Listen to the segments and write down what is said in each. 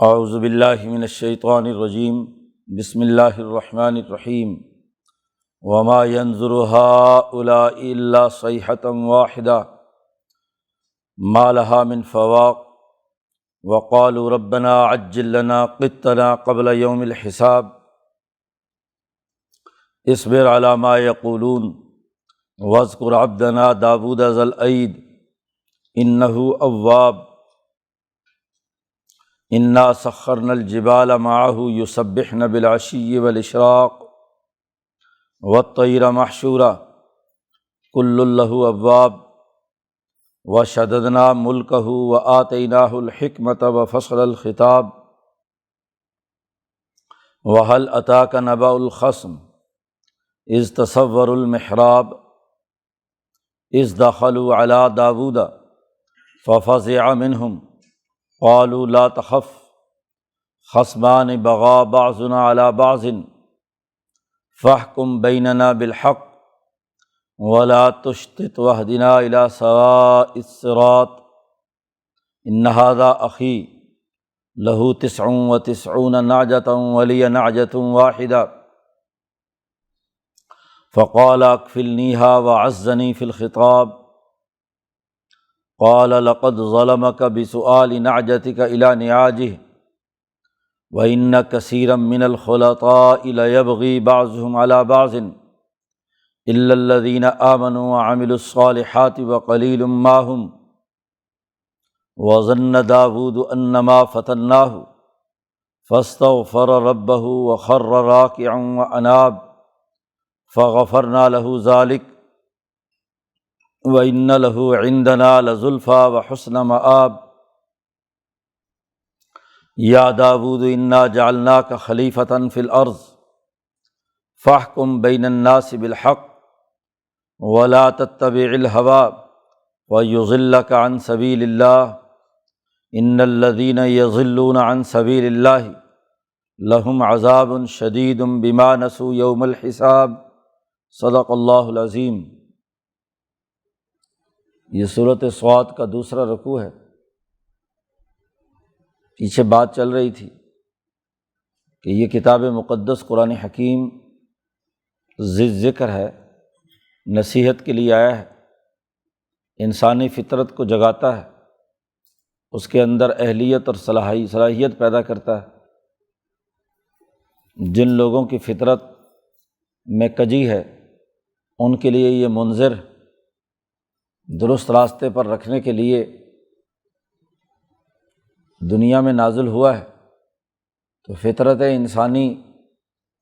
اعوذ باللہ من الشیطان الرجیم بسم اللہ الرحمن الرحیم وما ينظر هؤلاء الا صیحة واحدة ما لها من فواق وقالوا ربنا عجل لنا قطنا قبل یوم الحساب اصبر على ما يقولون واذکر عبدنا داود ذا الأید انہ اواب انا سخرنا الجبال معه یسبحن بالعشی والاشراق والطیر محشورا کل لہ اواب وشددنا ملکہ وآتیناہ الحکمۃ وفصل الخطاب وہل اتاک نبأ الخصم اذ تصوروا المحراب اذ دخلوا علی داود ففزع منہم قالوا لا تخف خصمان بغى بعضنا على بعض فاحكم بيننا بالحق ولا تشطط واهدنا إلى سواء الصراط إن هذا أخي له 99 نعجة ولي نعجة واحدة فقال أكفلنيها وعزني في الخطاب قال لقد ظلمك بسؤال نعجتك إلى نعاجه وإن كثيرا من الخلطاء ليبغي بعضهم على بعض إلا الذين آمنوا وعملوا الصالحات وقليل ما هم وظن داود أنما فتناه فاستغفر ربه وخر راكعا وأناب فغفرنا له ذلك وَإِنَّ لَهُ عِندَنَا لَزُلْفَىٰ وَحُسْنَ مَآب یا داود انا جعلناک خلیفۃ فی الارض فاحکم بین الناس بالحق ولا تتبع الهوى ویضلک عن سبیل اللہ ان الذین یضلون عن سبیل اللہ لہم عذاب شدید بما نسوا یوم الحساب صدق اللہ العظیم۔ یہ سورۃ صاد کا دوسرا رکوع ہے۔ پیچھے بات چل رہی تھی کہ یہ کتاب مقدس قرآن حکیم ذکر ہے، نصیحت کے لیے آیا ہے، انسانی فطرت کو جگاتا ہے، اس کے اندر اہلیت اور صلاحیت پیدا کرتا ہے۔ جن لوگوں کی فطرت میں کجی ہے ان کے لیے یہ منذر درست راستے پر رکھنے کے لیے دنیا میں نازل ہوا ہے۔ تو فطرت انسانی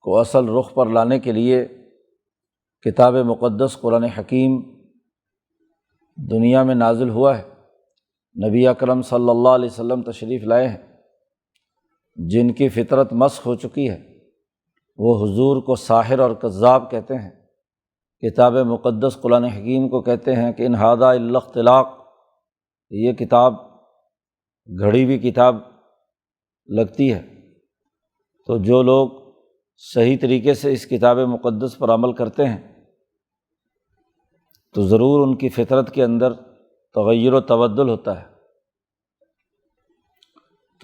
کو اصل رخ پر لانے کے لیے کتاب مقدس قرآن حکیم دنیا میں نازل ہوا ہے۔ نبی اکرم صلی اللہ علیہ وسلم تشریف لائے ہیں، جن کی فطرت مسخ ہو چکی ہے وہ حضور کو ساحر اور کذاب کہتے ہیں، کتاب مقدس قرآن حکیم کو کہتے ہیں کہ ان ھذا الا اختلاق، یہ کتاب گھڑی ہوئی کتاب لگتی ہے۔ تو جو لوگ صحیح طریقے سے اس کتاب مقدس پر عمل کرتے ہیں تو ضرور ان کی فطرت کے اندر تغیر و تبدل ہوتا ہے۔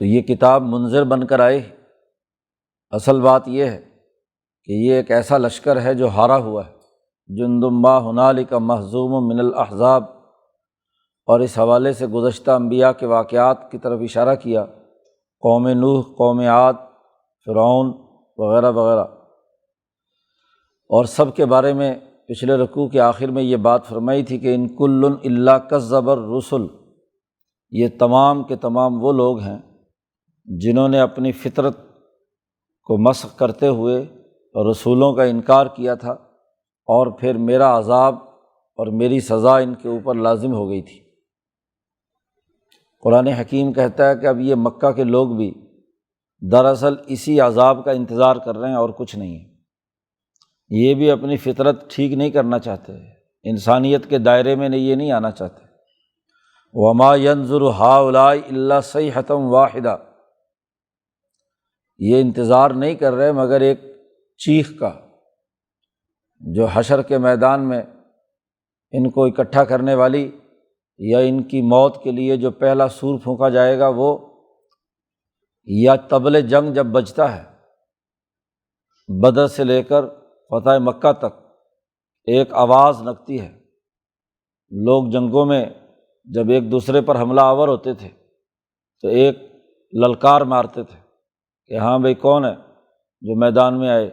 تو یہ کتاب منذر بن کر آئی۔ اصل بات یہ ہے کہ یہ ایک ایسا لشکر ہے جو ہارا ہوا ہے، جند ما ہنالک مہزوم من الاحزاب، اور اس حوالے سے گزشتہ انبیاء کے واقعات کی طرف اشارہ کیا، قوم نوح، قوم عاد، فرعون وغیرہ وغیرہ، اور سب کے بارے میں پچھلے رکوع کے آخر میں یہ بات فرمائی تھی کہ ان کل الا کذب الرسل، یہ تمام کے تمام وہ لوگ ہیں جنہوں نے اپنی فطرت کو مسخ کرتے ہوئے رسولوں کا انکار کیا تھا، اور پھر میرا عذاب اور میری سزا ان کے اوپر لازم ہو گئی تھی۔ قرآن حکیم کہتا ہے کہ اب یہ مکہ کے لوگ بھی دراصل اسی عذاب کا انتظار کر رہے ہیں اور کچھ نہیں ہے۔ یہ بھی اپنی فطرت ٹھیک نہیں کرنا چاہتے، انسانیت کے دائرے میں یہ نہیں آنا چاہتے۔ وما ينظر هؤلاء الا صیحة واحدة، یہ انتظار نہیں کر رہے مگر ایک چیخ کا، جو حشر کے میدان میں ان کو اکٹھا کرنے والی یا ان کی موت کے لیے جو پہلا سور پھونکا جائے گا وہ یا طبل جنگ جب بجتا ہے، بدر سے لے کر فتح مکہ تک ایک آواز لگتی ہے، لوگ جنگوں میں جب ایک دوسرے پر حملہ آور ہوتے تھے تو ایک للکار مارتے تھے کہ ہاں بھئی کون ہے جو میدان میں آئے۔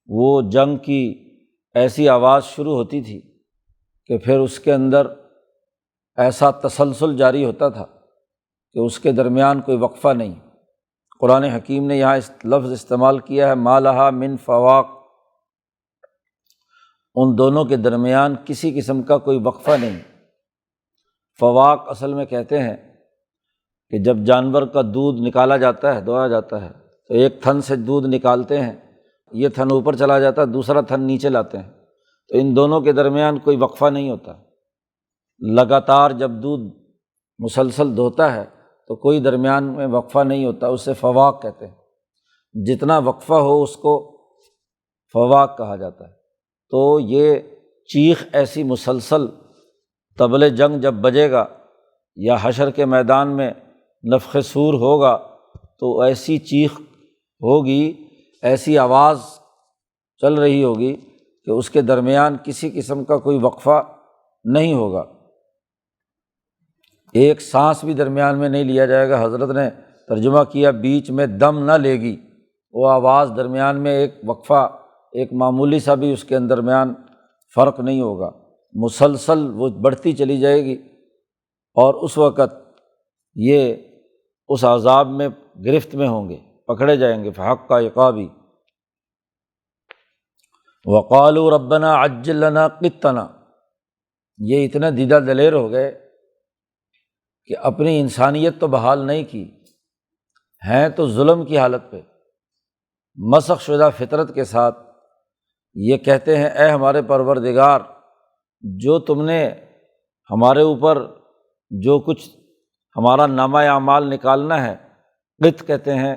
وہ جنگ کی ایسی آواز شروع ہوتی تھی کہ پھر اس کے اندر ایسا تسلسل جاری ہوتا تھا کہ اس کے درمیان کوئی وقفہ نہیں۔ قرآن حکیم نے یہاں اس لفظ استعمال کیا ہے ما لہا من فواق، ان دونوں کے درمیان کسی قسم کا کوئی وقفہ نہیں۔ فواق اصل میں کہتے ہیں کہ جب جانور کا دودھ نکالا جاتا ہے، دوہا جاتا ہے، تو ایک تھن سے دودھ نکالتے ہیں، یہ تھن اوپر چلا جاتا ہے، دوسرا تھن نیچے لاتے ہیں، تو ان دونوں کے درمیان کوئی وقفہ نہیں ہوتا۔ لگاتار جب دودھ مسلسل دھوتا ہے تو کوئی درمیان میں وقفہ نہیں ہوتا، اسے فواق کہتے ہیں۔ جتنا وقفہ ہو اس کو فواق کہا جاتا ہے۔ تو یہ چیخ ایسی مسلسل، طبل جنگ جب بجے گا یا حشر کے میدان میں نفخ صور ہوگا تو ایسی چیخ ہوگی، ایسی آواز چل رہی ہوگی کہ اس کے درمیان کسی قسم کا کوئی وقفہ نہیں ہوگا، ایک سانس بھی درمیان میں نہیں لیا جائے گا۔ حضرت نے ترجمہ کیا بیچ میں دم نہ لے گی، وہ آواز درمیان میں ایک وقفہ، ایک معمولی سا بھی اس کے درمیان فرق نہیں ہوگا، مسلسل وہ بڑھتی چلی جائے گی، اور اس وقت یہ اس عذاب میں گرفت میں ہوں گے، پکڑے جائیں گے۔ فحق عقابی وقالوا ربنا عجل لنا قطنا، یہ اتنے دیدہ دلیر ہو گئے کہ اپنی انسانیت تو بحال نہیں کی، ہیں تو ظلم کی حالت پہ، مسخ شدہ فطرت کے ساتھ یہ کہتے ہیں اے ہمارے پروردگار، جو تم نے ہمارے اوپر جو کچھ ہمارا نامہ اعمال نکالنا ہے، قط کہتے ہیں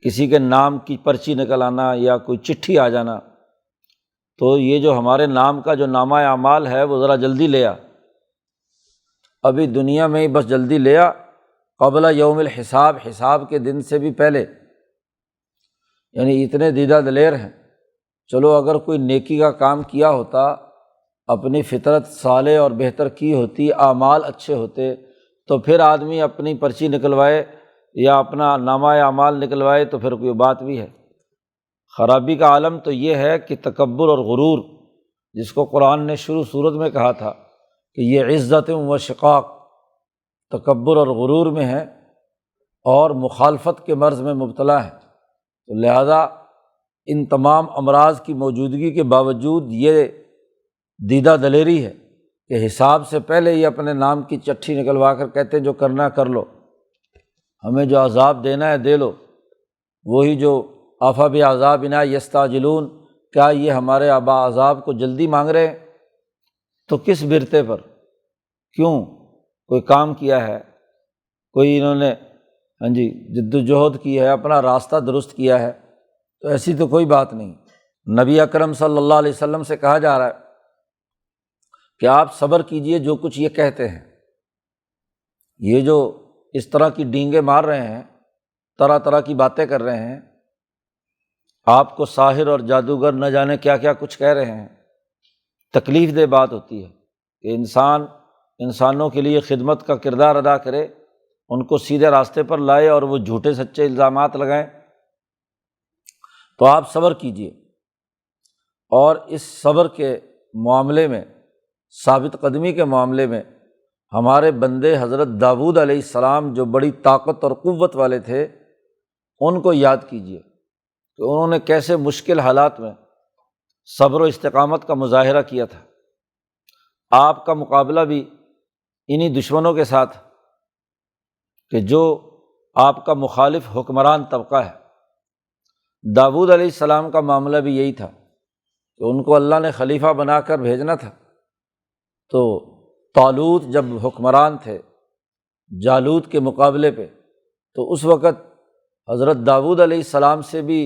کسی کے نام کی پرچی نکل آنا یا کوئی چٹھی آ جانا، تو یہ جو ہمارے نام کا جو نامہ اعمال ہے وہ ذرا جلدی لے آ، ابھی دنیا میں ہی بس جلدی لے آ، قبل یوم الحساب، حساب کے دن سے بھی پہلے۔ یعنی اتنے دیدہ دلیر ہیں، چلو اگر کوئی نیکی کا کام کیا ہوتا، اپنی فطرت صالح اور بہتر کی ہوتی، اعمال اچھے ہوتے، تو پھر آدمی اپنی پرچی نکلوائے یا اپنا نامہ اعمال نکلوائے تو پھر کوئی بات بھی ہے۔ خرابی کا عالم تو یہ ہے کہ تکبر اور غرور، جس کو قرآن نے شروع صورت میں کہا تھا کہ یہ عزت و شقاق، تکبر اور غرور میں ہے اور مخالفت کے مرض میں مبتلا ہے، تو لہذا ان تمام امراض کی موجودگی کے باوجود یہ دیدہ دلیری ہے کہ حساب سے پہلے ہی اپنے نام کی چٹھی نکلوا کر کہتے ہیں جو کرنا ہے کر لو، ہمیں جو عذاب دینا ہے دے لو۔ وہی جو افبعذابنا یستعجلون، کیا یہ ہمارے عذاب کو جلدی مانگ رہے ہیں؟ تو کس برتے پر؟ کیوں؟ کوئی کام کیا ہے، کوئی انہوں نے جد و جہد کی ہے، اپنا راستہ درست کیا ہے، تو ایسی تو کوئی بات نہیں۔ نبی اکرم صلی اللہ علیہ وسلم سے کہا جا رہا ہے کہ آپ صبر کیجئے، جو کچھ یہ کہتے ہیں، یہ جو اس طرح کی ڈینگیں مار رہے ہیں، طرح طرح کی باتیں کر رہے ہیں، آپ کو ساحر اور جادوگر نہ جانے کیا کیا کچھ کہہ رہے ہیں، تکلیف دہ بات ہوتی ہے کہ انسان انسانوں کے لیے خدمت کا کردار ادا کرے، ان کو سیدھے راستے پر لائے اور وہ جھوٹے سچے الزامات لگائیں۔ تو آپ صبر کیجئے، اور اس صبر کے معاملے میں، ثابت قدمی کے معاملے میں، ہمارے بندے حضرت داؤد علیہ السلام جو بڑی طاقت اور قوت والے تھے، ان کو یاد کیجئے کہ انہوں نے کیسے مشکل حالات میں صبر و استقامت کا مظاہرہ کیا تھا۔ آپ کا مقابلہ بھی انہی دشمنوں کے ساتھ کہ جو آپ کا مخالف حکمران طبقہ ہے۔ داؤد علیہ السلام کا معاملہ بھی یہی تھا کہ ان کو اللہ نے خلیفہ بنا کر بھیجنا تھا، تو طالوت جب حکمران تھے جالوت کے مقابلے پہ، تو اس وقت حضرت داؤد علیہ السلام سے بھی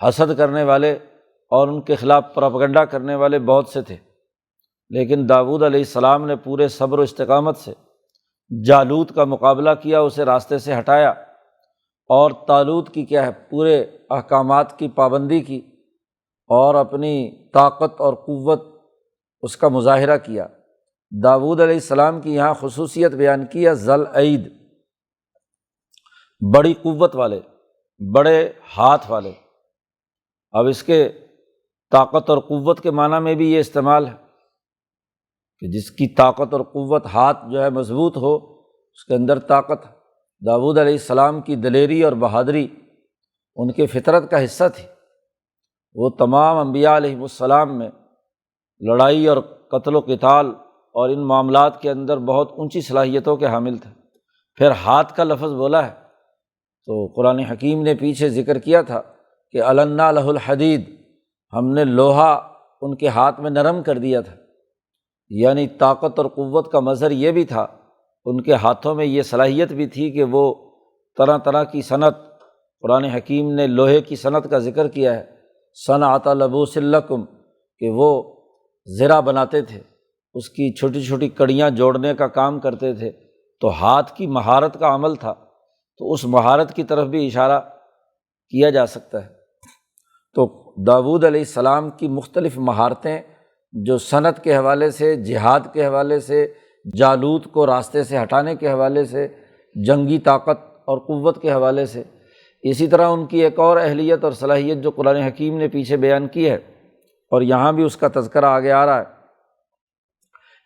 حسد کرنے والے اور ان کے خلاف پروپیگنڈا کرنے والے بہت سے تھے، لیکن داؤد علیہ السلام نے پورے صبر و استقامت سے جالوت کا مقابلہ کیا، اسے راستے سے ہٹایا، اور طالوت کی کیا ہے، پورے احکامات کی پابندی کی اور اپنی طاقت اور قوت اس کا مظاہرہ کیا۔ داؤد علیہ السلام کی یہاں خصوصیت بیان کی ہے، ذل عید، بڑی قوت والے، بڑے ہاتھ والے۔ اب اس کے طاقت اور قوت کے معنی میں بھی یہ استعمال ہے کہ جس کی طاقت اور قوت، ہاتھ جو ہے مضبوط ہو، اس کے اندر طاقت ہے۔ داؤد علیہ السلام کی دلیری اور بہادری ان کے فطرت کا حصہ تھی۔ وہ تمام انبیاء علیہم السلام میں لڑائی اور قتل و قتال اور ان معاملات کے اندر بہت اونچی صلاحیتوں کے حامل تھے۔ پھر ہاتھ کا لفظ بولا ہے تو قرآن حکیم نے پیچھے ذکر کیا تھا کہ النا لہ الحدید، ہم نے لوہا ان کے ہاتھ میں نرم کر دیا تھا، یعنی طاقت اور قوت کا مظہر یہ بھی تھا، ان کے ہاتھوں میں یہ صلاحیت بھی تھی کہ وہ طرح طرح کی صنعت، قرآن حکیم نے لوہے کی صنعت کا ذکر کیا ہے، صنعۃ لبوس لکم، کہ وہ زرہ بناتے تھے، اس کی چھوٹی چھوٹی کڑیاں جوڑنے کا کام کرتے تھے، تو ہاتھ کی مہارت کا عمل تھا، تو اس مہارت کی طرف بھی اشارہ کیا جا سکتا ہے۔ تو داؤد علیہ السلام کی مختلف مہارتیں جو صنعت کے حوالے سے، جہاد کے حوالے سے، جالوت کو راستے سے ہٹانے کے حوالے سے، جنگی طاقت اور قوت کے حوالے سے، اسی طرح ان کی ایک اور اہلیت اور صلاحیت جو قرآن حکیم نے پیچھے بیان کی ہے اور یہاں بھی اس کا تذکرہ آگے آ رہا ہے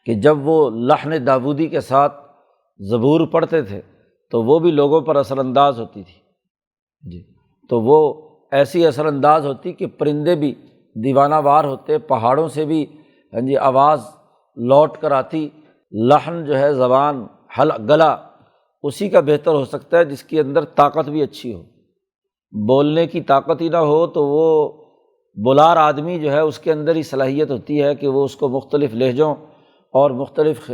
کہ جب وہ لحن داودی کے ساتھ زبور پڑھتے تھے تو وہ بھی لوگوں پر اثر انداز ہوتی تھی جی، تو وہ ایسی اثر انداز ہوتی کہ پرندے بھی دیوانہ وار ہوتے، پہاڑوں سے بھی آواز لوٹ کر آتی۔ لحن جو ہے، زبان، گلا اسی کا بہتر ہو سکتا ہے جس کے اندر طاقت بھی اچھی ہو۔ بولنے کی طاقت ہی نہ ہو تو وہ بلار آدمی جو ہے اس کے اندر ہی صلاحیت ہوتی ہے کہ وہ اس کو مختلف لہجوں اور مختلف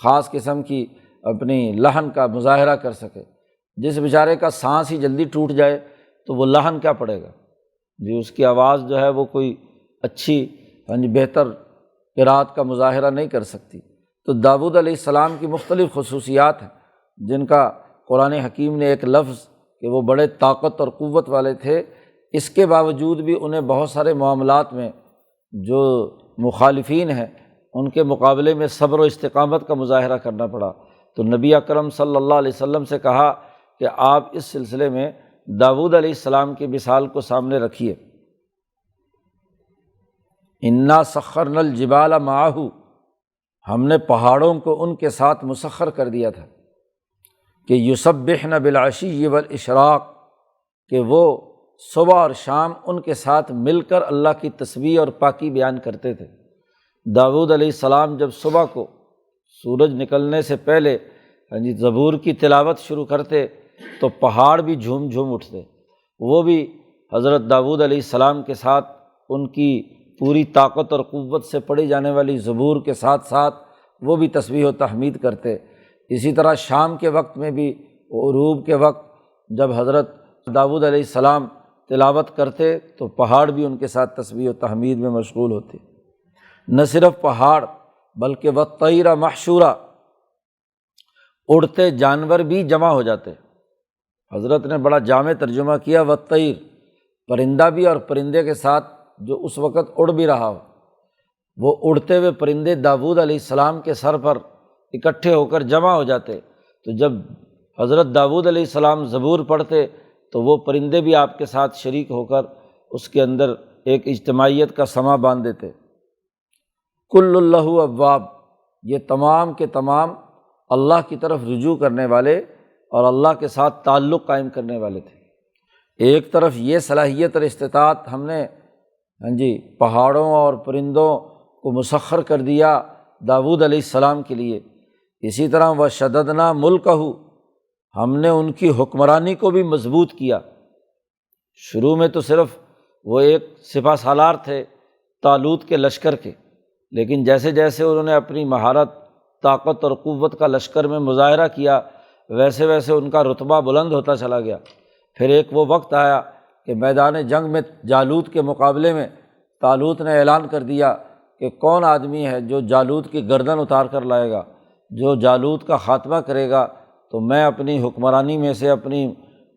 خاص قسم کی اپنی لحن کا مظاہرہ کر سکے۔ جس بیچارے کا سانس ہی جلدی ٹوٹ جائے تو وہ لحن کیا پڑے گا جی، اس کی آواز جو ہے وہ کوئی اچھی بہتر قرات کا مظاہرہ نہیں کر سکتی۔ تو داؤد علیہ السلام کی مختلف خصوصیات ہیں جن کا قرآن حکیم نے ایک لفظ کہ وہ بڑے طاقت اور قوت والے تھے، اس کے باوجود بھی انہیں بہت سارے معاملات میں جو مخالفین ہیں ان کے مقابلے میں صبر و استقامت کا مظاہرہ کرنا پڑا۔ تو نبی اکرم صلی اللہ علیہ وسلم سے کہا کہ آپ اس سلسلے میں داؤد علیہ السلام کی مثال کو سامنے رکھیے۔ انا سخرنا الجبال معہ، ہم نے پہاڑوں کو ان کے ساتھ مسخر کر دیا تھا کہ یسبحن بالعشی والاشراق، کہ وہ صبح اور شام ان کے ساتھ مل کر اللہ کی تسبیح اور پاکی بیان کرتے تھے۔ داؤد علیہ السلام جب صبح کو سورج نکلنے سے پہلے زبور کی تلاوت شروع کرتے تو پہاڑ بھی جھوم جھوم اٹھتے، وہ بھی حضرت داؤد علیہ السلام کے ساتھ ان کی پوری طاقت اور قوت سے پڑھی جانے والی زبور کے ساتھ ساتھ وہ بھی تسبیح و تحمید کرتے۔ اسی طرح شام کے وقت میں بھی غروب کے وقت جب حضرت داؤد علیہ السلام تلاوت کرتے تو پہاڑ بھی ان کے ساتھ تسبیح و تحمید میں مشغول ہوتے۔ نہ صرف پہاڑ بلکہ والطیر محشورا، اڑتے جانور بھی جمع ہو جاتے۔ حضرت نے بڑا جامع ترجمہ کیا، والطیر، پرندہ بھی اور پرندے کے ساتھ جو اس وقت اڑ بھی رہا ہو، وہ اڑتے ہوئے پرندے داؤد علیہ السلام کے سر پر اکٹھے ہو کر جمع ہو جاتے۔ تو جب حضرت داؤد علیہ السلام زبور پڑھتے تو وہ پرندے بھی آپ کے ساتھ شریک ہو کر اس کے اندر ایک اجتماعیت کا سماں باندھ دیتے۔ کل اللہ اواب، یہ تمام کے تمام اللہ کی طرف رجوع کرنے والے اور اللہ کے ساتھ تعلق قائم کرنے والے تھے۔ ایک طرف یہ صلاحیت اور استطاعت ہم نے پہاڑوں اور پرندوں کو مسخر کر دیا داؤد علیہ السلام کے لیے، اسی طرح وشددنا ملکہ، ہم نے ان کی حکمرانی کو بھی مضبوط کیا۔ شروع میں تو صرف وہ ایک سپہ سالار تھے طالوت کے لشکر کے، لیکن جیسے جیسے انہوں نے اپنی مہارت، طاقت اور قوت کا لشکر میں مظاہرہ کیا ویسے ویسے ان کا رتبہ بلند ہوتا چلا گیا۔ پھر ایک وہ وقت آیا کہ میدان جنگ میں جالوت کے مقابلے میں طالوت نے اعلان کر دیا کہ کون آدمی ہے جو جالوت کی گردن اتار کر لائے گا، جو جالوت کا خاتمہ کرے گا تو میں اپنی حکمرانی میں سے، اپنی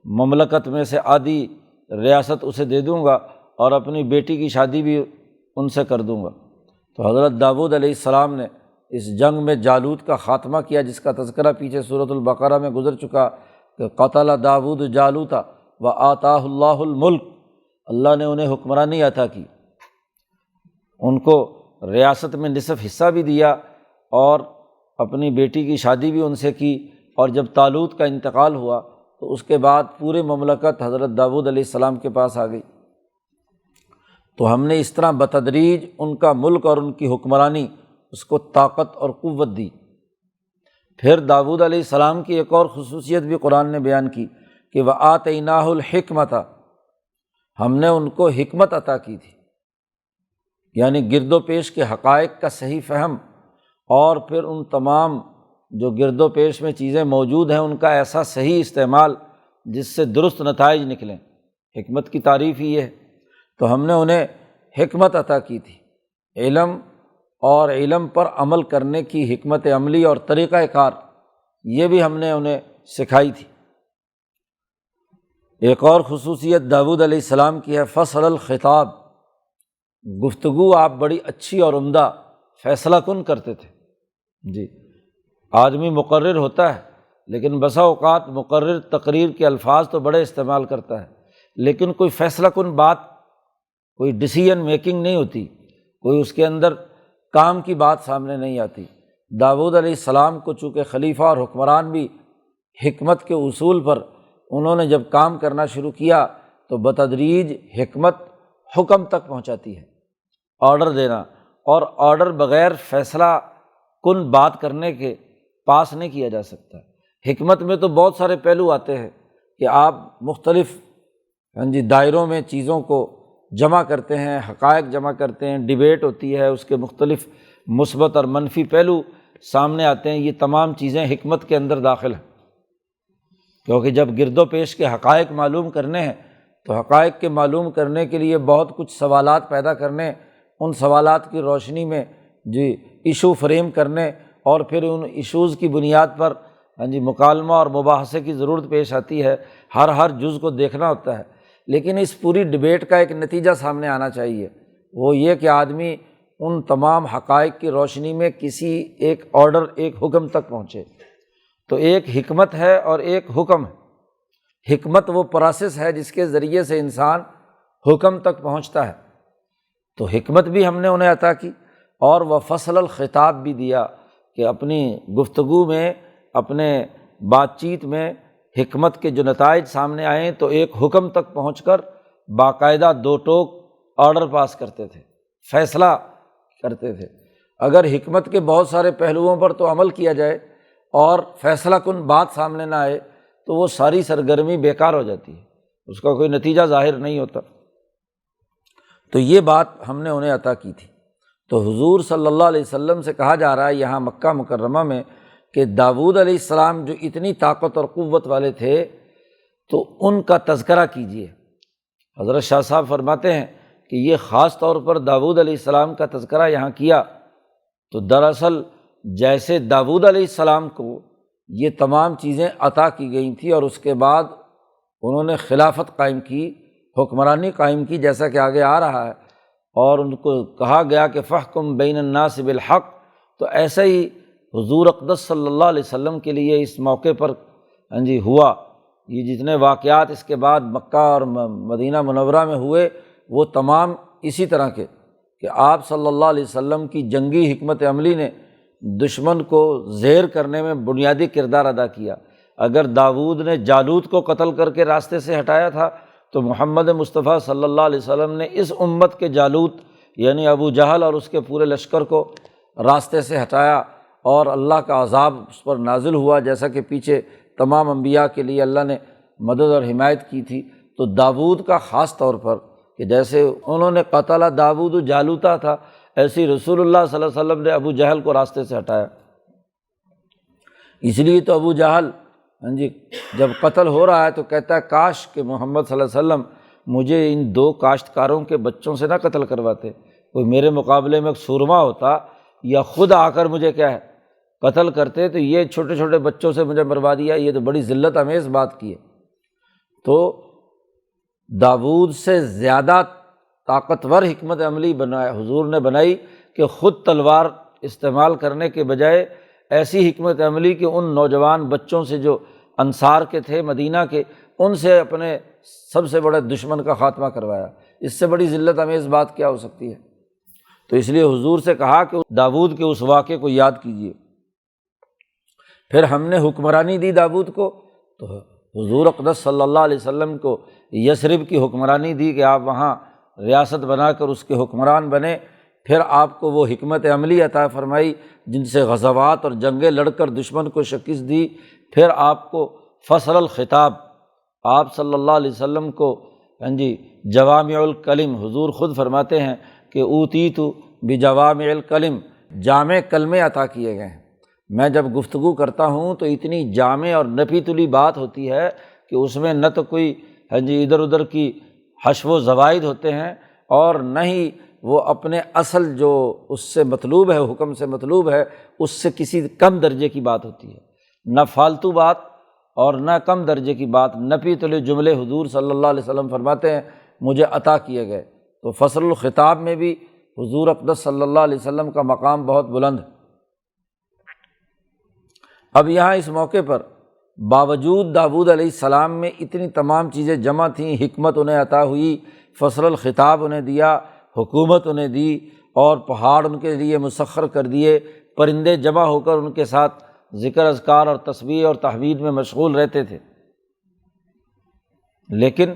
مملکت میں سے آدھی ریاست اسے دے دوں گا اور اپنی بیٹی کی شادی بھی ان سے کر دوں گا۔ تو حضرت داؤد علیہ السلام نے اس جنگ میں جالوت کا خاتمہ کیا، جس کا تذکرہ پیچھے سورۃ البقرہ میں گزر چکا کہ قتل داؤد جالوت وآتاہ اللہ الملک، اللہ نے انہیں حکمرانی عطا کی، ان کو ریاست میں نصف حصہ بھی دیا اور اپنی بیٹی کی شادی بھی ان سے کی۔ اور جب طالوت کا انتقال ہوا تو اس کے بعد پوری مملکت حضرت داؤد علیہ السلام کے پاس آ گئی۔ تو ہم نے اس طرح بتدریج ان کا ملک اور ان کی حکمرانی اس کو طاقت اور قوت دی۔ پھر داؤد علیہ السلام کی ایک اور خصوصیت بھی قرآن نے بیان کی کہ وَآتَيْنَاهُ الْحِكْمَةَ، ہم نے ان کو حکمت عطا کی تھی، یعنی گرد و پیش کے حقائق کا صحیح فہم، اور پھر ان تمام جو گرد و پیش میں چیزیں موجود ہیں ان کا ایسا صحیح استعمال جس سے درست نتائج نکلیں۔ حکمت کی تعریف ہی یہ ہے۔ تو ہم نے انہیں حکمت عطا کی تھی، علم اور علم پر عمل کرنے کی حکمت عملی اور طریقہ کار، یہ بھی ہم نے انہیں سکھائی تھی۔ ایک اور خصوصیت داؤد علیہ السلام کی ہے فصل الخطاب، گفتگو آپ بڑی اچھی اور عمدہ فیصلہ کن کرتے تھے۔ جی، آدمی مقرر ہوتا ہے لیکن بسا اوقات مقرر تقریر کے الفاظ تو بڑے استعمال کرتا ہے، لیکن کوئی فیصلہ کن بات، کوئی ڈیسیژن میکنگ نہیں ہوتی، کوئی اس کے اندر کام کی بات سامنے نہیں آتی۔ داؤد علیہ السلام کو چونکہ خلیفہ اور حکمران بھی حکمت کے اصول پر انہوں نے جب کام کرنا شروع کیا تو بتدریج حکمت حکم تک پہنچاتی ہے، آرڈر دینا، اور آرڈر بغیر فیصلہ کن بات کرنے کے پاس نہیں کیا جا سکتا۔ حکمت میں تو بہت سارے پہلو آتے ہیں کہ آپ مختلف دائروں میں چیزوں کو جمع کرتے ہیں، حقائق جمع کرتے ہیں، ڈیبیٹ ہوتی ہے، اس کے مختلف مثبت اور منفی پہلو سامنے آتے ہیں، یہ تمام چیزیں حکمت کے اندر داخل ہیں۔ کیونکہ جب گرد و پیش کے حقائق معلوم کرنے ہیں تو حقائق کے معلوم کرنے کے لیے بہت کچھ سوالات پیدا کرنے، ان سوالات کی روشنی میں ایشو فریم کرنے، اور پھر ان ایشوز کی بنیاد پر مکالمہ اور مباحثے کی ضرورت پیش آتی ہے، ہر جز کو دیکھنا ہوتا ہے۔ لیکن اس پوری ڈبیٹ کا ایک نتیجہ سامنے آنا چاہیے، وہ یہ کہ آدمی ان تمام حقائق کی روشنی میں کسی ایک آرڈر، ایک حکم تک پہنچے۔ تو ایک حکمت ہے اور ایک حکم ہے۔ حکمت وہ پروسیس ہے جس کے ذریعے سے انسان حکم تک پہنچتا ہے، تو حکمت بھی ہم نے انہیں عطا کی، اور وہ فصل الخطاب بھی دیا کہ اپنی گفتگو میں، اپنے بات چیت میں حکمت کے جو نتائج سامنے آئیں تو ایک حکم تک پہنچ کر باقاعدہ دو ٹوک آرڈر پاس کرتے تھے، فیصلہ کرتے تھے۔ اگر حکمت کے بہت سارے پہلوؤں پر تو عمل کیا جائے اور فیصلہ کن بات سامنے نہ آئے تو وہ ساری سرگرمی بیکار ہو جاتی ہے، اس کا کوئی نتیجہ ظاہر نہیں ہوتا۔ تو یہ بات ہم نے انہیں عطا کی تھی۔ تو حضور صلی اللہ علیہ وسلم سے کہا جا رہا ہے یہاں مکہ مکرمہ میں کہ داؤد علیہ السلام جو اتنی طاقت اور قوت والے تھے تو ان کا تذکرہ کیجیے۔ حضرت شاہ صاحب فرماتے ہیں کہ یہ خاص طور پر داؤد علیہ السلام کا تذکرہ یہاں کیا تو دراصل جیسے داؤد علیہ السلام کو یہ تمام چیزیں عطا کی گئی تھیں اور اس کے بعد انہوں نے خلافت قائم کی، حکمرانی قائم کی، جیسا کہ آگے آ رہا ہے، اور ان کو کہا گیا کہ فحکم بین الناس بالحق، تو ایسا ہی حضور اقدس صلی اللہ علیہ وسلم کے لیے اس موقع پر ہوا۔ یہ جتنے واقعات اس کے بعد مکہ اور مدینہ منورہ میں ہوئے وہ تمام اسی طرح کے کہ آپ صلی اللہ علیہ وسلم کی جنگی حکمت عملی نے دشمن کو زیر کرنے میں بنیادی کردار ادا کیا۔ اگر داؤد نے جالوت کو قتل کر کے راستے سے ہٹایا تھا تو محمد مصطفیٰ صلی اللہ علیہ وسلم نے اس امت کے جالوت یعنی ابو جہل اور اس کے پورے لشکر کو راستے سے ہٹایا، اور اللہ کا عذاب اس پر نازل ہوا، جیسا کہ پیچھے تمام انبیاء کے لیے اللہ نے مدد اور حمایت کی تھی۔ تو داؤد کا خاص طور پر کہ جیسے انہوں نے قتل داؤد جالوتا تھا، ایسی رسول اللہ صلی اللہ علیہ وسلم نے ابو جہل کو راستے سے ہٹایا۔ اس لیے تو ابو جہل جب قتل ہو رہا ہے تو کہتا ہے کاش کہ محمد صلی اللہ علیہ وسلم مجھے ان دو کاشتکاروں کے بچوں سے نہ قتل کرواتے، کوئی میرے مقابلے میں سورما ہوتا یا خود آ کر مجھے کیا ہے قتل کرتے، تو یہ چھوٹے چھوٹے بچوں سے مجھے مروا دیا، یہ تو بڑی ذلت امیز بات کی ہے۔ تو داود سے زیادہ طاقتور حکمت عملی بنایا حضور نے بنائی کہ خود تلوار استعمال کرنے کے بجائے ایسی حکمت عملی کہ ان نوجوان بچوں سے جو انصار کے تھے مدینہ کے، ان سے اپنے سب سے بڑے دشمن کا خاتمہ کروایا۔ اس سے بڑی ذلت امیز بات کیا ہو سکتی ہے؟ تو اس لیے حضور سے کہا کہ داود کے اس واقعے کو یاد کیجیے۔ پھر ہم نے حکمرانی دی داود کو، تو حضور اقدس صلی اللہ علیہ وسلم کو یثرب کی حکمرانی دی کہ آپ وہاں ریاست بنا کر اس کے حکمران بنے۔ پھر آپ کو وہ حکمت عملی عطا فرمائی جن سے غزوات اور جنگیں لڑ کر دشمن کو شکست دی۔ پھر آپ کو فصل الخطاب، آپ صلی اللہ علیہ وسلم کو جوامع الکلم، حضور خود فرماتے ہیں کہ اوتیت بجوامع الکلم، جامع کلمے عطا کیے گئے ہیں۔ میں جب گفتگو کرتا ہوں تو اتنی جامع اور نپی تلی بات ہوتی ہے کہ اس میں نہ تو کوئی ادھر ادھر کی حشو و زوائد ہوتے ہیں، اور نہ ہی وہ اپنے اصل جو اس سے مطلوب ہے، حکم سے مطلوب ہے، اس سے کسی کم درجے کی بات ہوتی ہے، نہ فالتو بات اور نہ کم درجے کی بات، نپی تلے جملے حضور صلی اللہ علیہ وسلم فرماتے ہیں مجھے عطا کیے گئے۔ تو فصل الخطاب میں بھی حضور اقدس صلی اللہ علیہ وسلم کا مقام بہت بلند ہے۔ اب یہاں اس موقع پر باوجود داود علیہ السلام میں اتنی تمام چیزیں جمع تھیں، حکمت انہیں عطا ہوئی، فصل الخطاب انہیں دیا، حکومت انہیں دی، اور پہاڑ ان کے لیے مسخر کر دیے، پرندے جمع ہو کر ان کے ساتھ ذکر اذکار اور تسبیح اور تحمید میں مشغول رہتے تھے، لیکن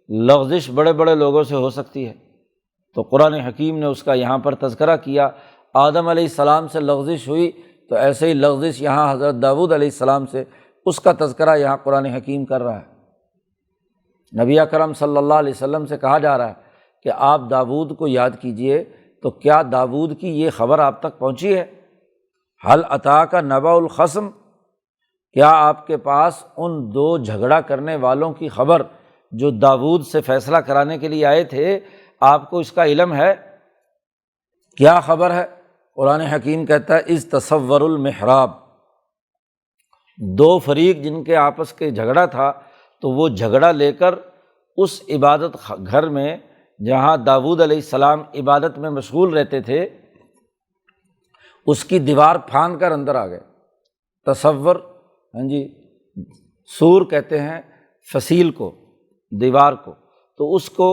لغزش بڑے بڑے لوگوں سے ہو سکتی ہے۔ تو قرآن حکیم نے اس کا یہاں پر تذکرہ کیا۔ آدم علیہ السلام سے لغزش ہوئی تو ایسے ہی لغزش یہاں حضرت داؤد علیہ السلام سے، اس کا تذکرہ یہاں قرآن حکیم کر رہا ہے۔ نبی اکرم صلی اللہ علیہ وسلم سے کہا جا رہا ہے کہ آپ داود کو یاد کیجئے، تو کیا داود کی یہ خبر آپ تک پہنچی ہے؟ حل اتاک نبأ الخصم، کیا آپ کے پاس ان دو جھگڑا کرنے والوں کی خبر جو داود سے فیصلہ کرانے کے لیے آئے تھے، آپ کو اس کا علم ہے؟ کیا خبر ہے؟ قرآن حکیم کہتا ہے اذ تصور المحراب، دو فریق جن کے آپس کے جھگڑا تھا، تو وہ جھگڑا لے کر اس عبادت گھر میں جہاں داود علیہ السلام عبادت میں مشغول رہتے تھے، اس کی دیوار پھاند کر اندر آ گئے۔ تصور، سور کہتے ہیں فصیل کو، دیوار کو، تو اس کو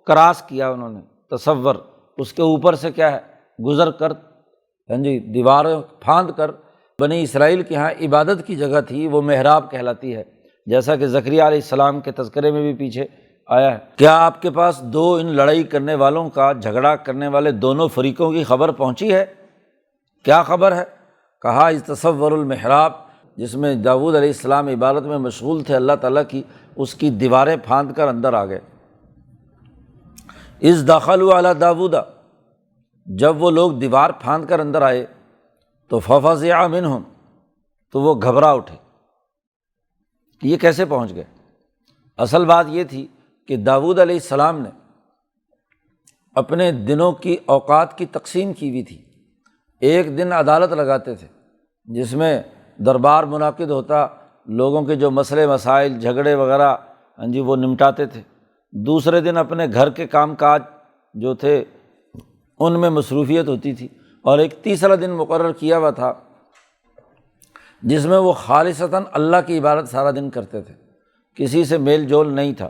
کراس کیا انہوں نے، تصور، اس کے اوپر سے کیا ہے گزر کر دیوار پھاند کر۔ بنی اسرائیل کے ہاں عبادت کی جگہ تھی، وہ محراب کہلاتی ہے، جیسا کہ زکریہ علیہ السلام کے تذکرے میں بھی پیچھے آیا ہے۔ کیا آپ کے پاس دو ان لڑائی کرنے والوں کا، جھگڑا کرنے والے دونوں فریقوں کی خبر پہنچی ہے؟ کیا خبر ہے؟ کہا اذ تصور المحراب، جس میں داود علیہ السلام عبادت میں مشغول تھے اللہ تعالیٰ کی، اس کی دیواریں پھاند کر اندر آ گئے۔ اذ دخلوا علی داود، جب وہ لوگ دیوار پھاند کر اندر آئے تو ففزع منہم، تو وہ گھبرا اٹھے کہ یہ کیسے پہنچ گئے۔ اصل بات یہ تھی کہ داود علیہ السلام نے اپنے دنوں کی اوقات کی تقسیم کی ہوئی تھی۔ ایک دن عدالت لگاتے تھے جس میں دربار منعقد ہوتا، لوگوں کے جو مسئلے مسائل جھگڑے وغیرہ وہ نمٹاتے تھے۔ دوسرے دن اپنے گھر کے کام کاج جو تھے ان میں مصروفیت ہوتی تھی، اور ایک تیسرا دن مقرر کیا ہوا تھا جس میں وہ خالصتاً اللہ کی عبادت سارا دن کرتے تھے، کسی سے میل جول نہیں تھا۔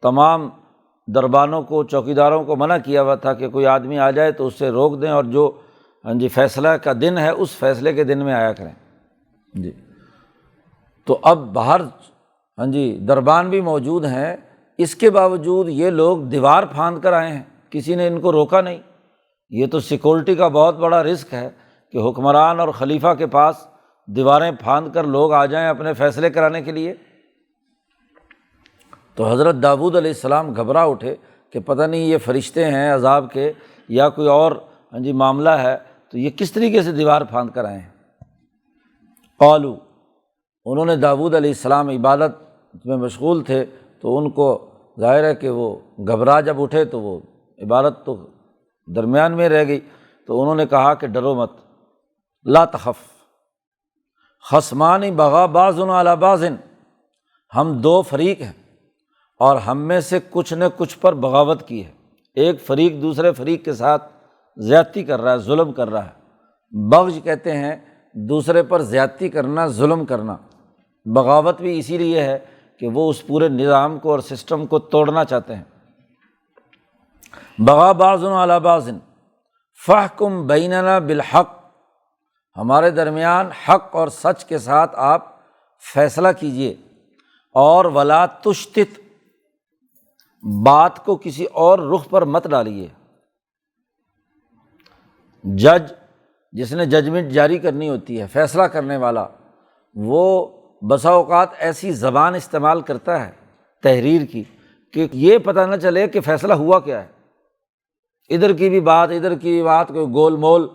تمام دربانوں کو، چوکیداروں کو منع کیا ہوا تھا کہ کوئی آدمی آ جائے تو اس سے روک دیں، اور جو فیصلہ کا دن ہے اس فیصلے کے دن میں آیا کریں۔ تو اب باہر دربان بھی موجود ہیں، اس کے باوجود یہ لوگ دیوار پھاند کر آئے ہیں، کسی نے ان کو روکا نہیں۔ یہ تو سیکورٹی کا بہت بڑا رسک ہے کہ حکمران اور خلیفہ کے پاس دیواریں پھاند کر لوگ آ جائیں اپنے فیصلے کرانے کے لیے۔ تو حضرت داود علیہ السلام گھبرا اٹھے کہ پتہ نہیں یہ فرشتے ہیں عذاب کے یا کوئی اور معاملہ ہے، تو یہ کس طریقے سے دیوار پھاند کر آئے ہیں۔ قالو، انہوں نے داود علیہ السلام عبادت میں مشغول تھے تو ان کو ظاہر ہے کہ وہ گھبرا جب اٹھے تو وہ عبادت تو درمیان میں رہ گئی، تو انہوں نے کہا کہ ڈرو مت، لا تخف، خصمان بغا بعض علی بعض، ہم دو فریق ہیں، اور ہم میں سے کچھ نے کچھ پر بغاوت کی ہے۔ ایک فریق دوسرے فریق کے ساتھ زیادتی کر رہا ہے، ظلم کر رہا ہے۔ بغض کہتے ہیں دوسرے پر زیادتی کرنا، ظلم کرنا۔ بغاوت بھی اسی لیے ہے کہ وہ اس پورے نظام کو اور سسٹم کو توڑنا چاہتے ہیں۔ بغا بعض علی بعض فاحکم بیننا بالحق، ہمارے درمیان حق اور سچ کے ساتھ آپ فیصلہ کیجیے، اور ولا تشتت، بات کو کسی اور رخ پر مت ڈالیے۔ جج جس نے ججمنٹ جاری کرنی ہوتی ہے، فیصلہ کرنے والا، وہ بسا اوقات ایسی زبان استعمال کرتا ہے تحریر کی کہ یہ پتہ نہ چلے کہ فیصلہ ہوا کیا ہے۔ ادھر کی بھی بات ادھر کی بھی بات کوئی گول مول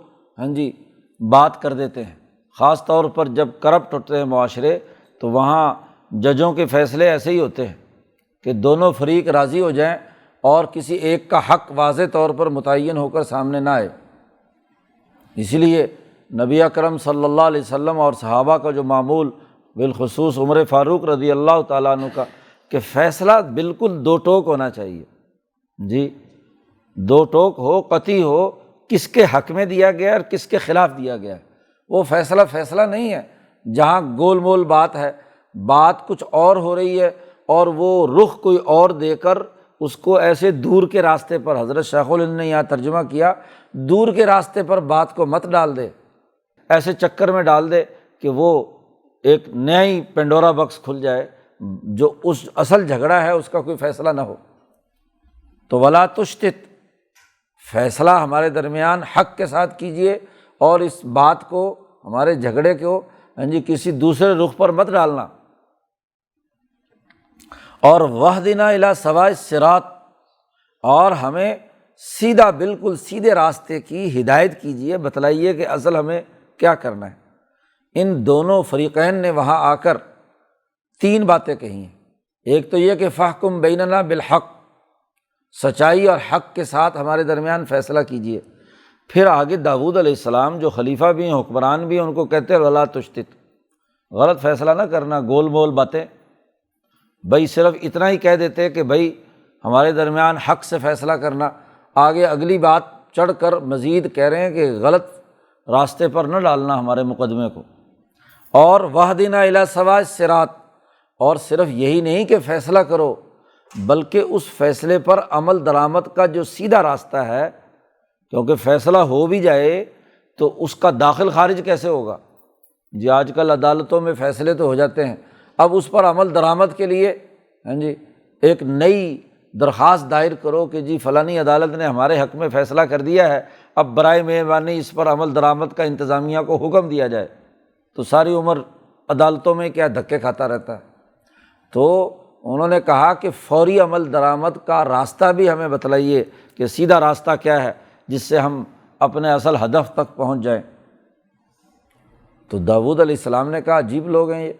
بات کر دیتے ہیں۔ خاص طور پر جب کرپٹ ہوتے ہیں معاشرے تو وہاں ججوں کے فیصلے ایسے ہی ہوتے ہیں کہ دونوں فریق راضی ہو جائیں اور کسی ایک کا حق واضح طور پر متعین ہو کر سامنے نہ آئے۔ اسی لیے نبی اکرم صلی اللہ علیہ وسلم اور صحابہ کا جو معمول، بالخصوص عمر فاروق رضی اللہ تعالیٰ عنہ کا، کہ فیصلہ بالکل دو ٹوک ہونا چاہیے، جی دو ٹوک ہو، قطعی ہو، کس کے حق میں دیا گیا اور کس کے خلاف دیا گیا ہے۔ وہ فیصلہ نہیں ہے جہاں گول مول بات ہے، بات کچھ اور ہو رہی ہے اور وہ رخ کوئی اور دے کر اس کو ایسے دور کے راستے پر، حضرت شیخ الہند نے یہاں ترجمہ کیا، دور کے راستے پر بات کو مت ڈال دے، ایسے چکر میں ڈال دے کہ وہ ایک نیا ہی پنڈورا باکس کھل جائے، جو اس اصل جھگڑا ہے اس کا کوئی فیصلہ نہ ہو۔ تو ولا تشتت، فیصلہ ہمارے درمیان حق کے ساتھ کیجیے، اور اس بات کو، ہمارے جھگڑے کو کسی دوسرے رخ پر مت ڈالنا۔ اور وہدنا الی سواء الصراط، اور ہمیں سیدھا، بالکل سیدھے راستے کی ہدایت کیجیے، بتلائیے کہ اصل ہمیں کیا کرنا ہے۔ ان دونوں فریقین نے وہاں آ کر تین باتیں کہی ہیں۔ ایک تو یہ کہ فاحکم بیننا بالحق، سچائی اور حق کے ساتھ ہمارے درمیان فیصلہ کیجیے۔ پھر آگے داؤد علیہ السلام جو خلیفہ بھی ہیں، حکمران بھی ہیں، ان کو کہتے ہیں ولا تشتت، غلط فیصلہ نہ کرنا، گول مول باتیں۔ بھائی صرف اتنا ہی کہہ دیتے کہ بھائی ہمارے درمیان حق سے فیصلہ کرنا، آگے اگلی بات چڑھ کر مزید کہہ رہے ہیں کہ غلط راستے پر نہ ڈالنا ہمارے مقدمے کو۔ اور وہدنا الی سواء الصراط، اور صرف یہی نہیں کہ فیصلہ کرو، بلکہ اس فیصلے پر عمل درآمد کا جو سیدھا راستہ ہے، کیونکہ فیصلہ ہو بھی جائے تو اس کا داخل خارج کیسے ہوگا؟ جی آج کل عدالتوں میں فیصلے تو ہو جاتے ہیں، اب اس پر عمل درآمد کے لیے ایک نئی درخواست دائر کرو کہ جی فلانی عدالت نے ہمارے حق میں فیصلہ کر دیا ہے، اب برائے مہربانی اس پر عمل درآمد کا انتظامیہ کو حکم دیا جائے، تو ساری عمر عدالتوں میں کیا دھکے کھاتا رہتا ہے۔ تو انہوں نے کہا کہ فوری عمل درآمد کا راستہ بھی ہمیں بتلائیے کہ سیدھا راستہ کیا ہے جس سے ہم اپنے اصل ہدف تک پہنچ جائیں۔ تو داؤد علیہ السلام نے کہا عجیب لوگ ہیں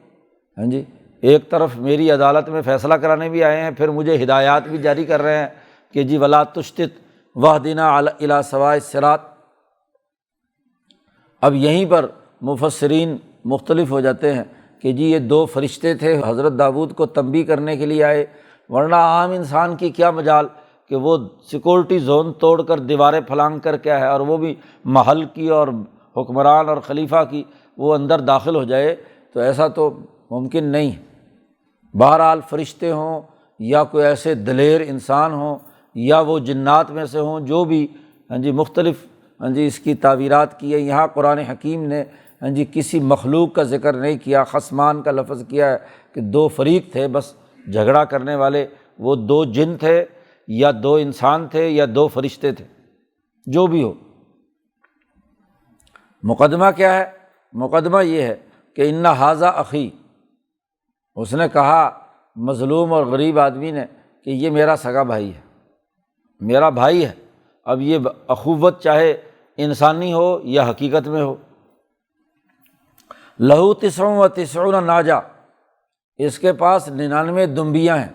یہ، ایک طرف میری عدالت میں فیصلہ کرانے بھی آئے ہیں، پھر مجھے ہدایات بھی جاری کر رہے ہیں کہ جی ولا تشتت وہدنا الی سواء الصراط۔ اب یہیں پر مفسرین مختلف ہو جاتے ہیں کہ جی یہ دو فرشتے تھے، حضرت داؤد کو تنبیہ کرنے کے لیے آئے، ورنہ عام انسان کی کیا مجال کہ وہ سیکورٹی زون توڑ کر دیواریں پھلانگ کر کیا ہے، اور وہ بھی محل کی اور حکمران اور خلیفہ کی، وہ اندر داخل ہو جائے، تو ایسا تو ممکن نہیں ہے۔ بہرحال فرشتے ہوں یا کوئی ایسے دلیر انسان ہوں یا وہ جنات میں سے ہوں، جو بھی مختلف اس کی تعبیرات کی ہے، یہاں قرآن حکیم نے کسی مخلوق کا ذکر نہیں کیا، خصمان کا لفظ کیا ہے کہ دو فریق تھے بس جھگڑا کرنے والے، وہ دو جن تھے یا دو انسان تھے یا دو فرشتے تھے، جو بھی ہو۔ مقدمہ کیا ہے؟ مقدمہ یہ ہے کہ ان ھذا اخی، اس نے کہا مظلوم اور غریب آدمی نے کہ یہ میرا سگا بھائی ہے، میرا بھائی ہے۔ اب یہ اخوت چاہے انسانی ہو یا حقیقت میں ہو۔ لہو 99 ناجہ، اس کے پاس 99 دمبیاں ہیں،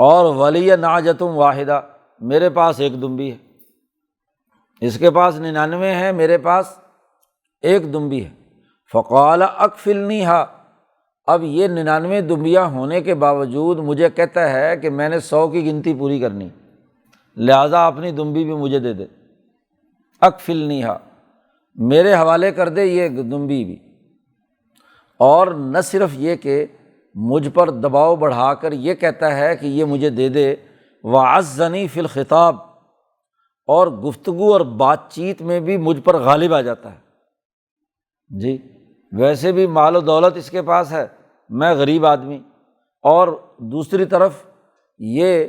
اور ولی ناجۃ واحدہ، میرے پاس ایک دمبی ہے۔ اس کے پاس 99 ہیں، میرے پاس ایک دمبی ہے۔ فقال اکفلنیھا، اب یہ 99 دمبیاں ہونے کے باوجود مجھے کہتا ہے کہ میں نے 100 کی گنتی پوری کرنی، لہٰذا اپنی دمبی بھی مجھے دے دے، اکفلنیہا، میرے حوالے کر دے یہ دمبی بھی۔ اور نہ صرف یہ کہ مجھ پر دباؤ بڑھا کر یہ کہتا ہے کہ یہ مجھے دے دے، وعزنی فی الخطاب، اور گفتگو اور بات چیت میں بھی مجھ پر غالب آ جاتا ہے۔ جی ویسے بھی مال و دولت اس کے پاس ہے، میں غریب آدمی، اور دوسری طرف یہ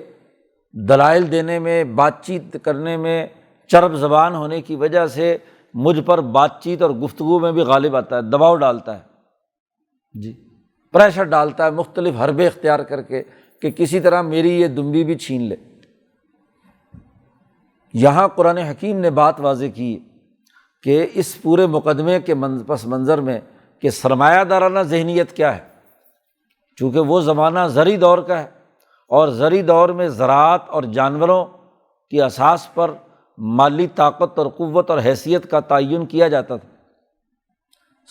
دلائل دینے میں، بات چیت کرنے میں چرب زبان ہونے کی وجہ سے مجھ پر بات چیت اور گفتگو میں بھی غالب آتا ہے، دباؤ ڈالتا ہے، جی پریشر ڈالتا ہے مختلف حربے اختیار کر کے کہ کسی طرح میری یہ دمبی بھی چھین لے۔ یہاں قرآن حکیم نے بات واضح کی کہ اس پورے مقدمے کے پس منظر میں کہ سرمایہ دارانہ ذہنیت کیا ہے، چونکہ وہ زمانہ زرعی دور کا ہے، اور زرعی دور میں زراعت اور جانوروں کی اساس پر مالی طاقت اور قوت اور حیثیت کا تعین کیا جاتا تھا۔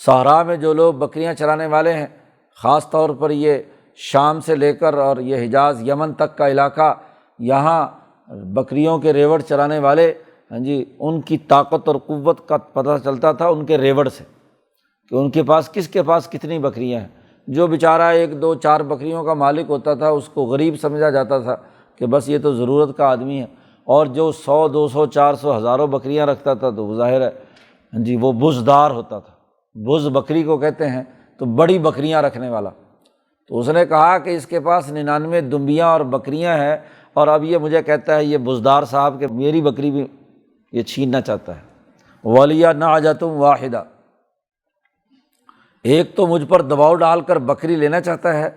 صحرا میں جو لوگ بکریاں چرانے والے ہیں، خاص طور پر یہ شام سے لے کر اور یہ حجاز یمن تک کا علاقہ، یہاں بکریوں کے ریوڑ چرانے والے، ہاں جی ان کی طاقت اور قوت کا پتہ چلتا تھا ان کے ریوڑ سے، کہ ان کے پاس کس کے پاس کتنی بکریاں ہیں۔ جو بیچارہ 1 2 4 بکریوں کا مالک ہوتا تھا اس کو غریب سمجھا جاتا تھا کہ بس یہ تو ضرورت کا آدمی ہے، اور جو 100 200 400 ہزاروں بکریاں رکھتا تھا تو وہ ظاہر ہے ہاں جی وہ بزدار ہوتا تھا، بز بکری کو کہتے ہیں، تو بڑی بکریاں رکھنے والا۔ تو اس نے کہا کہ اس کے پاس 99 دمبیاں اور بکریاں ہیں، اور اب یہ مجھے کہتا ہے یہ بزدار صاحب کہ میری بکری بھی یہ چھیننا چاہتا ہے۔ وَلِيَ نَعْجَةٌ وَاحِدَةٌ، ایک تو مجھ پر دباؤ ڈال کر بکری لینا چاہتا ہے،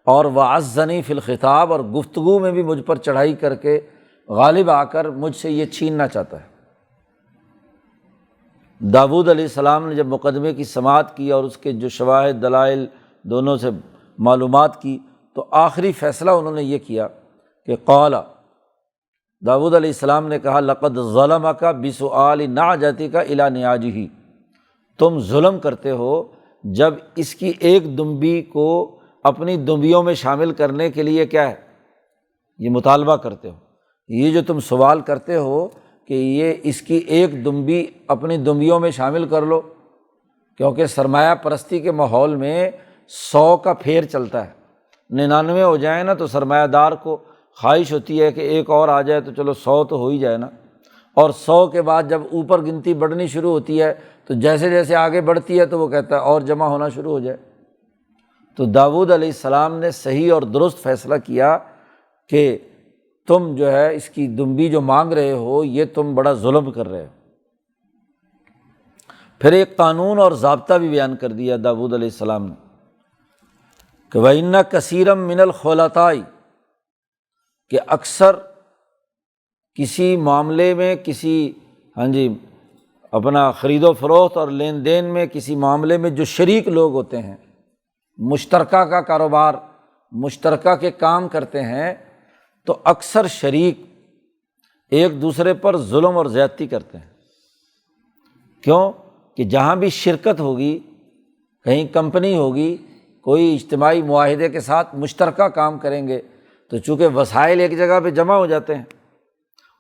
اور وَعَزَّنِي فِي الْخِطَابِ، اور گفتگو میں بھی مجھ پر چڑھائی کر کے غالب آ کر مجھ سے یہ چھیننا چاہتا ہے۔ داؤد علیہ السلام نے جب مقدمے کی سماعت کی اور اس کے جو شواہد دلائل دونوں سے معلومات کی، تو آخری فیصلہ انہوں نے یہ کیا کہ قال، داؤد علیہ السلام نے کہا لقد ظلمک بسؤال نعجتک الی نعاجہ، تم ظلم کرتے ہو جب اس کی ایک دمبی کو اپنی دمبیوں میں شامل کرنے کے لیے کیا ہے یہ مطالبہ کرتے ہو، یہ جو تم سوال کرتے ہو کہ یہ اس کی ایک دمبی اپنی دمبیوں میں شامل کر لو، کیونکہ سرمایہ پرستی کے ماحول میں 100 کا پھیر چلتا ہے، 99 ہو جائیں نا تو سرمایہ دار کو خواہش ہوتی ہے کہ ایک اور آ جائے تو چلو 100 تو ہو ہی جائے نا، اور 100 کے بعد جب اوپر گنتی بڑھنی شروع ہوتی ہے تو جیسے جیسے آگے بڑھتی ہے تو وہ کہتا ہے اور جمع ہونا شروع ہو جائے۔ تو داؤد علیہ السلام نے صحیح اور درست فیصلہ کیا کہ تم جو ہے اس کی دمبی جو مانگ رہے ہو یہ تم بڑا ظلم کر رہے ہو۔ پھر ایک قانون اور ضابطہ بھی بیان کر دیا داؤد علیہ السلام نے کہ وَإِنَّ كَثِيرًا مِنَ الْخُلَطَاءِ، کہ اکثر کسی معاملے میں، کسی ہاں جی اپنا خرید و فروخت اور لین دین میں، کسی معاملے میں جو شریک لوگ ہوتے ہیں، مشترکہ کا کاروبار، مشترکہ کے کام کرتے ہیں، تو اکثر شریک ایک دوسرے پر ظلم اور زیادتی کرتے ہیں۔ کیوں کہ جہاں بھی شرکت ہوگی، کہیں کمپنی ہوگی، کوئی اجتماعی معاہدے کے ساتھ مشترکہ کام کریں گے تو چونکہ وسائل ایک جگہ پہ جمع ہو جاتے ہیں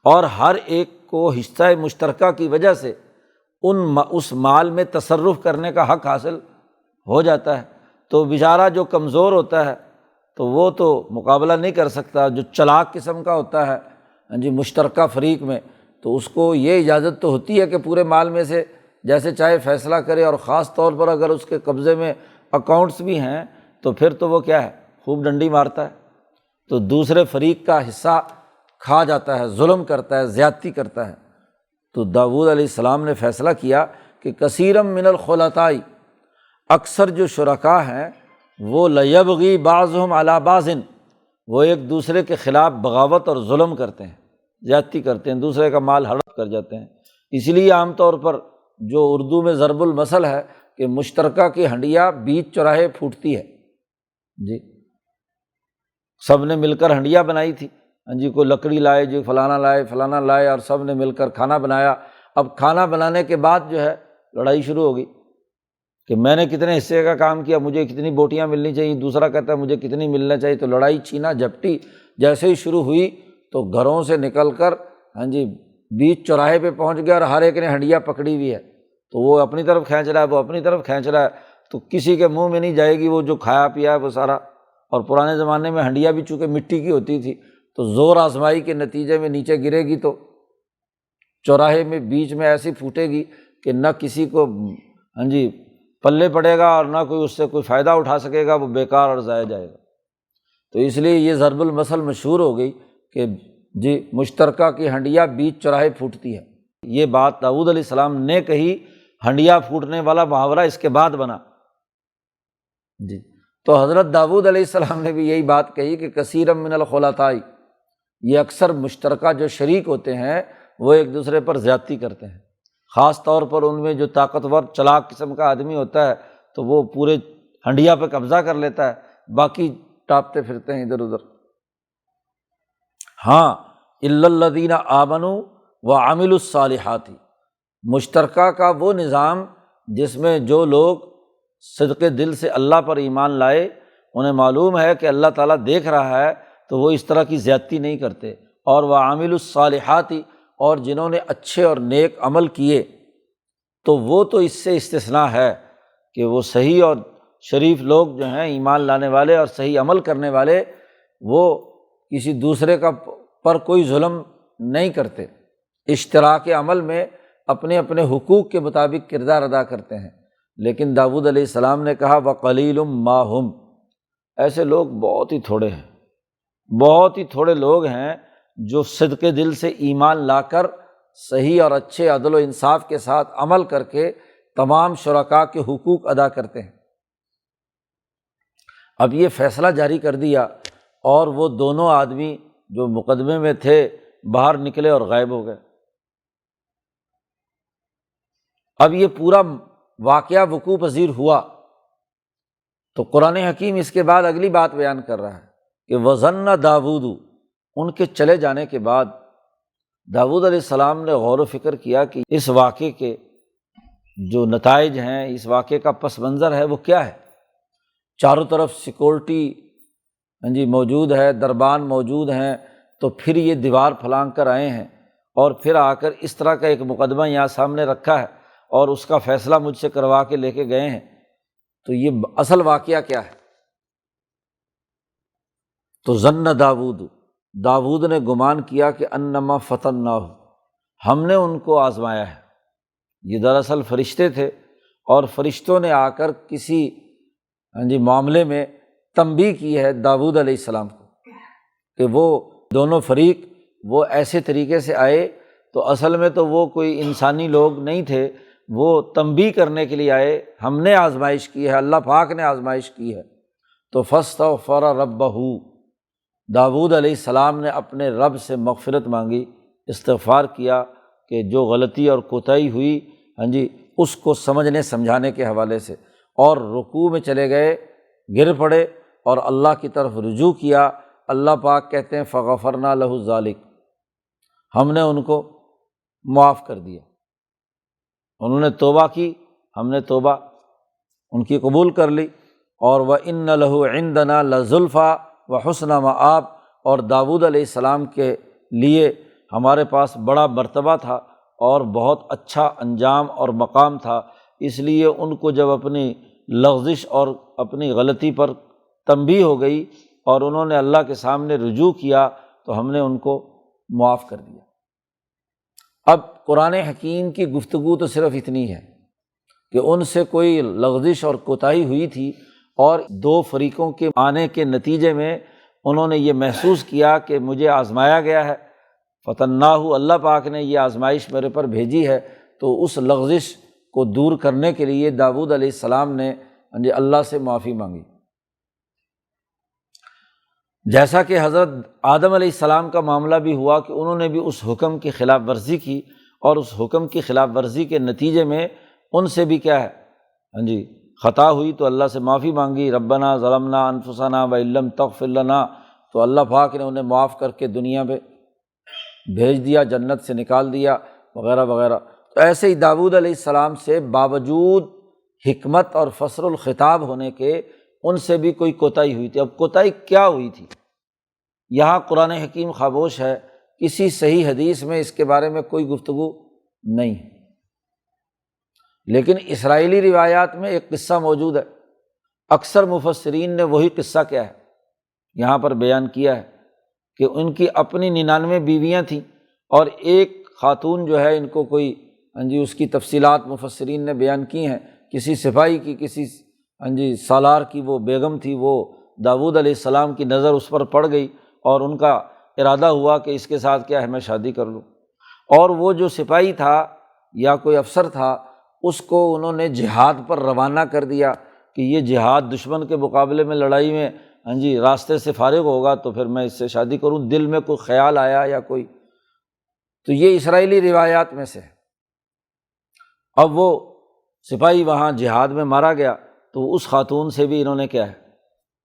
اور ہر ایک کو حصہ مشترکہ کی وجہ سے اس مال میں تصرف کرنے کا حق حاصل ہو جاتا ہے، تو بیچارہ جو کمزور ہوتا ہے تو وہ تو مقابلہ نہیں کر سکتا، جو چلاک قسم کا ہوتا ہے جی مشترکہ فریق میں، تو اس کو یہ اجازت تو ہوتی ہے کہ پورے مال میں سے جیسے چاہے فیصلہ کرے، اور خاص طور پر اگر اس کے قبضے میں اکاؤنٹس بھی ہیں تو پھر تو وہ کیا ہے خوب ڈنڈی مارتا ہے، تو دوسرے فریق کا حصہ کھا جاتا ہے، ظلم کرتا ہے، زیادتی کرتا ہے۔ تو داؤد علیہ السلام نے فیصلہ کیا کہ کثیرم من الخلطاء، اکثر جو شرکاء ہیں وہ لیبغی بعضهم علی بعض، وہ ایک دوسرے کے خلاف بغاوت اور ظلم کرتے ہیں، زیادتی کرتے ہیں، دوسرے کا مال ہڑپ کر جاتے ہیں۔ اس لیے عام طور پر جو اردو میں ضرب المثل ہے کہ مشترکہ کی ہنڈیا بیچ چوراہے پھوٹتی ہے، جی سب نے مل کر ہنڈیا بنائی تھی، ہاں جی کوئی لکڑی لائے، جو فلانا لائے، فلانا لائے، اور سب نے مل کر کھانا بنایا۔ اب کھانا بنانے کے بعد جو ہے لڑائی شروع ہو گئی، کہ میں نے کتنے حصے کا کام کیا، مجھے کتنی بوٹیاں ملنی چاہیے، دوسرا کہتا ہے مجھے کتنی ملنا چاہیے۔ تو لڑائی چھینا جھپٹی جیسے ہی شروع ہوئی تو گھروں سے نکل کر بیچ چوراہے پہ پہنچ گیا، اور ہر ایک نے ہنڈیا پکڑی ہوئی ہے، تو وہ اپنی طرف کھینچ رہا ہے، وہ اپنی طرف کھینچ رہا ہے، تو کسی کے منہ میں نہیں جائے گی وہ جو کھایا پیا ہے وہ سارا۔ اور پرانے زمانے میں ہنڈیا بھی چونکہ مٹی کی ہوتی تھی، تو زور آزمائی کے نتیجے میں نیچے گرے گی تو چوراہے میں بیچ میں ایسی پھوٹے گی کہ نہ کسی کو پلے پڑے گا اور نہ کوئی اس سے کوئی فائدہ اٹھا سکے گا، وہ بیکار اور ضائع جائے گا۔ تو اس لیے یہ ضرب المثل مشہور ہو گئی کہ مشترکہ کی ہنڈیا بیچ چوراہے پھوٹتی ہے۔ یہ بات داؤد علیہ السلام نے کہی، ہنڈیا پھوٹنے والا محاورہ اس کے بعد بنا۔ تو حضرت داؤد علیہ السلام نے بھی یہی بات کہی کہ کثیرا من الخلطاء، یہ اکثر مشترکہ جو شریک ہوتے ہیں وہ ایک دوسرے پر زیادتی کرتے ہیں، خاص طور پر ان میں جو طاقتور چلاک قسم کا آدمی ہوتا ہے تو وہ پورے ہنڈیا پہ قبضہ کر لیتا ہے، باقی ٹاپتے پھرتے ہیں ادھر ادھر۔ ہاں الا الذین آمنوا وعملوا الصالحات، مشترکہ کا وہ نظام جس میں جو لوگ صدق دل سے اللہ پر ایمان لائے، انہیں معلوم ہے کہ اللہ تعالیٰ دیکھ رہا ہے، تو وہ اس طرح کی زیادتی نہیں کرتے، اور وعملوا الصالحات، اور جنہوں نے اچھے اور نیک عمل کیے، تو وہ تو اس سے استثناء ہے کہ وہ صحیح اور شریف لوگ جو ہیں ایمان لانے والے اور صحیح عمل کرنے والے، وہ کسی دوسرے کا پر کوئی ظلم نہیں کرتے، اشتراک عمل میں اپنے اپنے حقوق کے مطابق کردار ادا کرتے ہیں۔ لیکن داؤد علیہ السلام نے کہا وَقَلِيلٌ مَّا هُمْ، ایسے لوگ بہت ہی تھوڑے ہیں، بہت ہی تھوڑے لوگ ہیں جو صدق دل سے ایمان لا کر صحیح اور اچھے عدل و انصاف کے ساتھ عمل کر کے تمام شرکاء کے حقوق ادا کرتے ہیں۔ اب یہ فیصلہ جاری کر دیا، اور وہ دونوں آدمی جو مقدمے میں تھے باہر نکلے اور غائب ہو گئے۔ اب یہ پورا واقعہ وقوع پذیر ہوا تو قرآن حکیم اس کے بعد اگلی بات بیان کر رہا ہے کہ وَظَنَّ داؤد، ان کے چلے جانے کے بعد داؤد علیہ السلام نے غور و فکر کیا کہ اس واقعے کے جو نتائج ہیں، اس واقعے کا پس منظر ہے وہ کیا ہے۔ چاروں طرف سیکورٹی موجود ہے، دربان موجود ہیں، تو پھر یہ دیوار پھلانگ کر آئے ہیں، اور پھر آ کر اس طرح کا ایک مقدمہ یہاں سامنے رکھا ہے، اور اس کا فیصلہ مجھ سے کروا کے لے کے گئے ہیں، تو یہ اصل واقعہ کیا ہے؟ تو ظن داؤد نے گمان کیا کہ انما فتناہ، ہم نے ان کو آزمایا ہے۔ یہ دراصل فرشتے تھے، اور فرشتوں نے آ کر کسی معاملے میں تنبیہ کی ہے داؤد علیہ السلام کو کہ وہ دونوں فریق وہ ایسے طریقے سے آئے، تو اصل میں تو وہ کوئی انسانی لوگ نہیں تھے، وہ تنبیہ کرنے کے لیے آئے، ہم نے آزمائش کی ہے، اللہ پاک نے آزمائش کی ہے۔ تو فاستغفر ربہ، داؤد علیہ السلام نے اپنے رب سے مغفرت مانگی، استغفار کیا کہ جو غلطی اور کوتاہی ہوئی اس کو سمجھنے سمجھانے کے حوالے سے، اور رکوع میں چلے گئے، گر پڑے اور اللہ کی طرف رجوع کیا۔ اللہ پاک کہتے ہیں فغفرنا لہ ذالک، ہم نے ان کو معاف کر دیا، انہوں نے توبہ کی، ہم نے توبہ ان کی قبول کر لی۔ اور وَإِنَّ لَهُ عِندَنَا لَزُلْفَىٰ وَحُسْنَ مَآب، اور داؤد علیہ السلام کے لیے ہمارے پاس بڑا مرتبہ تھا اور بہت اچھا انجام اور مقام تھا، اس لیے ان کو جب اپنی لغزش اور اپنی غلطی پر تنبیہ ہو گئی اور انہوں نے اللہ کے سامنے رجوع کیا تو ہم نے ان کو معاف کر دیا۔ اب قرآن حکیم کی گفتگو تو صرف اتنی ہے کہ ان سے کوئی لغزش اور کوتاہی ہوئی تھی، اور دو فریقوں کے آنے کے نتیجے میں انہوں نے یہ محسوس کیا کہ مجھے آزمایا گیا ہے، فتناہ، اللہ پاک نے یہ آزمائش میرے پر بھیجی ہے، تو اس لغزش کو دور کرنے کے لیے داؤد علیہ السلام نے اللہ سے معافی مانگی۔ جیسا کہ حضرت آدم علیہ السلام کا معاملہ بھی ہوا کہ انہوں نے بھی اس حکم کی خلاف ورزی کی، اور اس حکم کی خلاف ورزی کے نتیجے میں ان سے بھی کیا ہے خطا ہوئی، تو اللہ سے معافی مانگی، ربنا ظلمنا انفسنا وان لم تغفر لنا، تو اللہ پاک نے انہیں معاف کر کے دنیا پہ بھیج دیا، جنت سے نکال دیا وغیرہ وغیرہ۔ تو ایسے ہی داؤد علیہ السلام سے باوجود حکمت اور فصل الخطاب ہونے کے ان سے بھی کوئی کوتاہی ہوئی تھی۔ اب کوتاہی کیا ہوئی تھی؟ یہاں قرآن حکیم خاموش ہے، کسی صحیح حدیث میں اس کے بارے میں کوئی گفتگو نہیں ہے، لیکن اسرائیلی روایات میں ایک قصہ موجود ہے۔ اکثر مفسرین نے وہی قصہ کیا ہے یہاں پر بیان کیا ہے کہ ان کی اپنی 99 بیویاں تھیں، اور ایک خاتون جو ہے ان کو کوئی اس کی تفصیلات مفسرین نے بیان کی ہیں، کسی سپاہی کی، کسی سالار کی وہ بیگم تھی، وہ داؤد علیہ السلام کی نظر اس پر پڑ گئی اور ان کا ارادہ ہوا کہ اس کے ساتھ کیا ہے میں شادی کر لوں، اور وہ جو سپاہی تھا یا کوئی افسر تھا اس کو انہوں نے جہاد پر روانہ کر دیا کہ یہ جہاد دشمن کے مقابلے میں لڑائی میں راستے سے فارغ ہوگا تو پھر میں اس سے شادی کروں۔ دل میں کوئی خیال آیا یا کوئی، تو یہ اسرائیلی روایات میں سے ہے۔ اب وہ سپاہی وہاں جہاد میں مارا گیا تو اس خاتون سے بھی انہوں نے کیا ہے،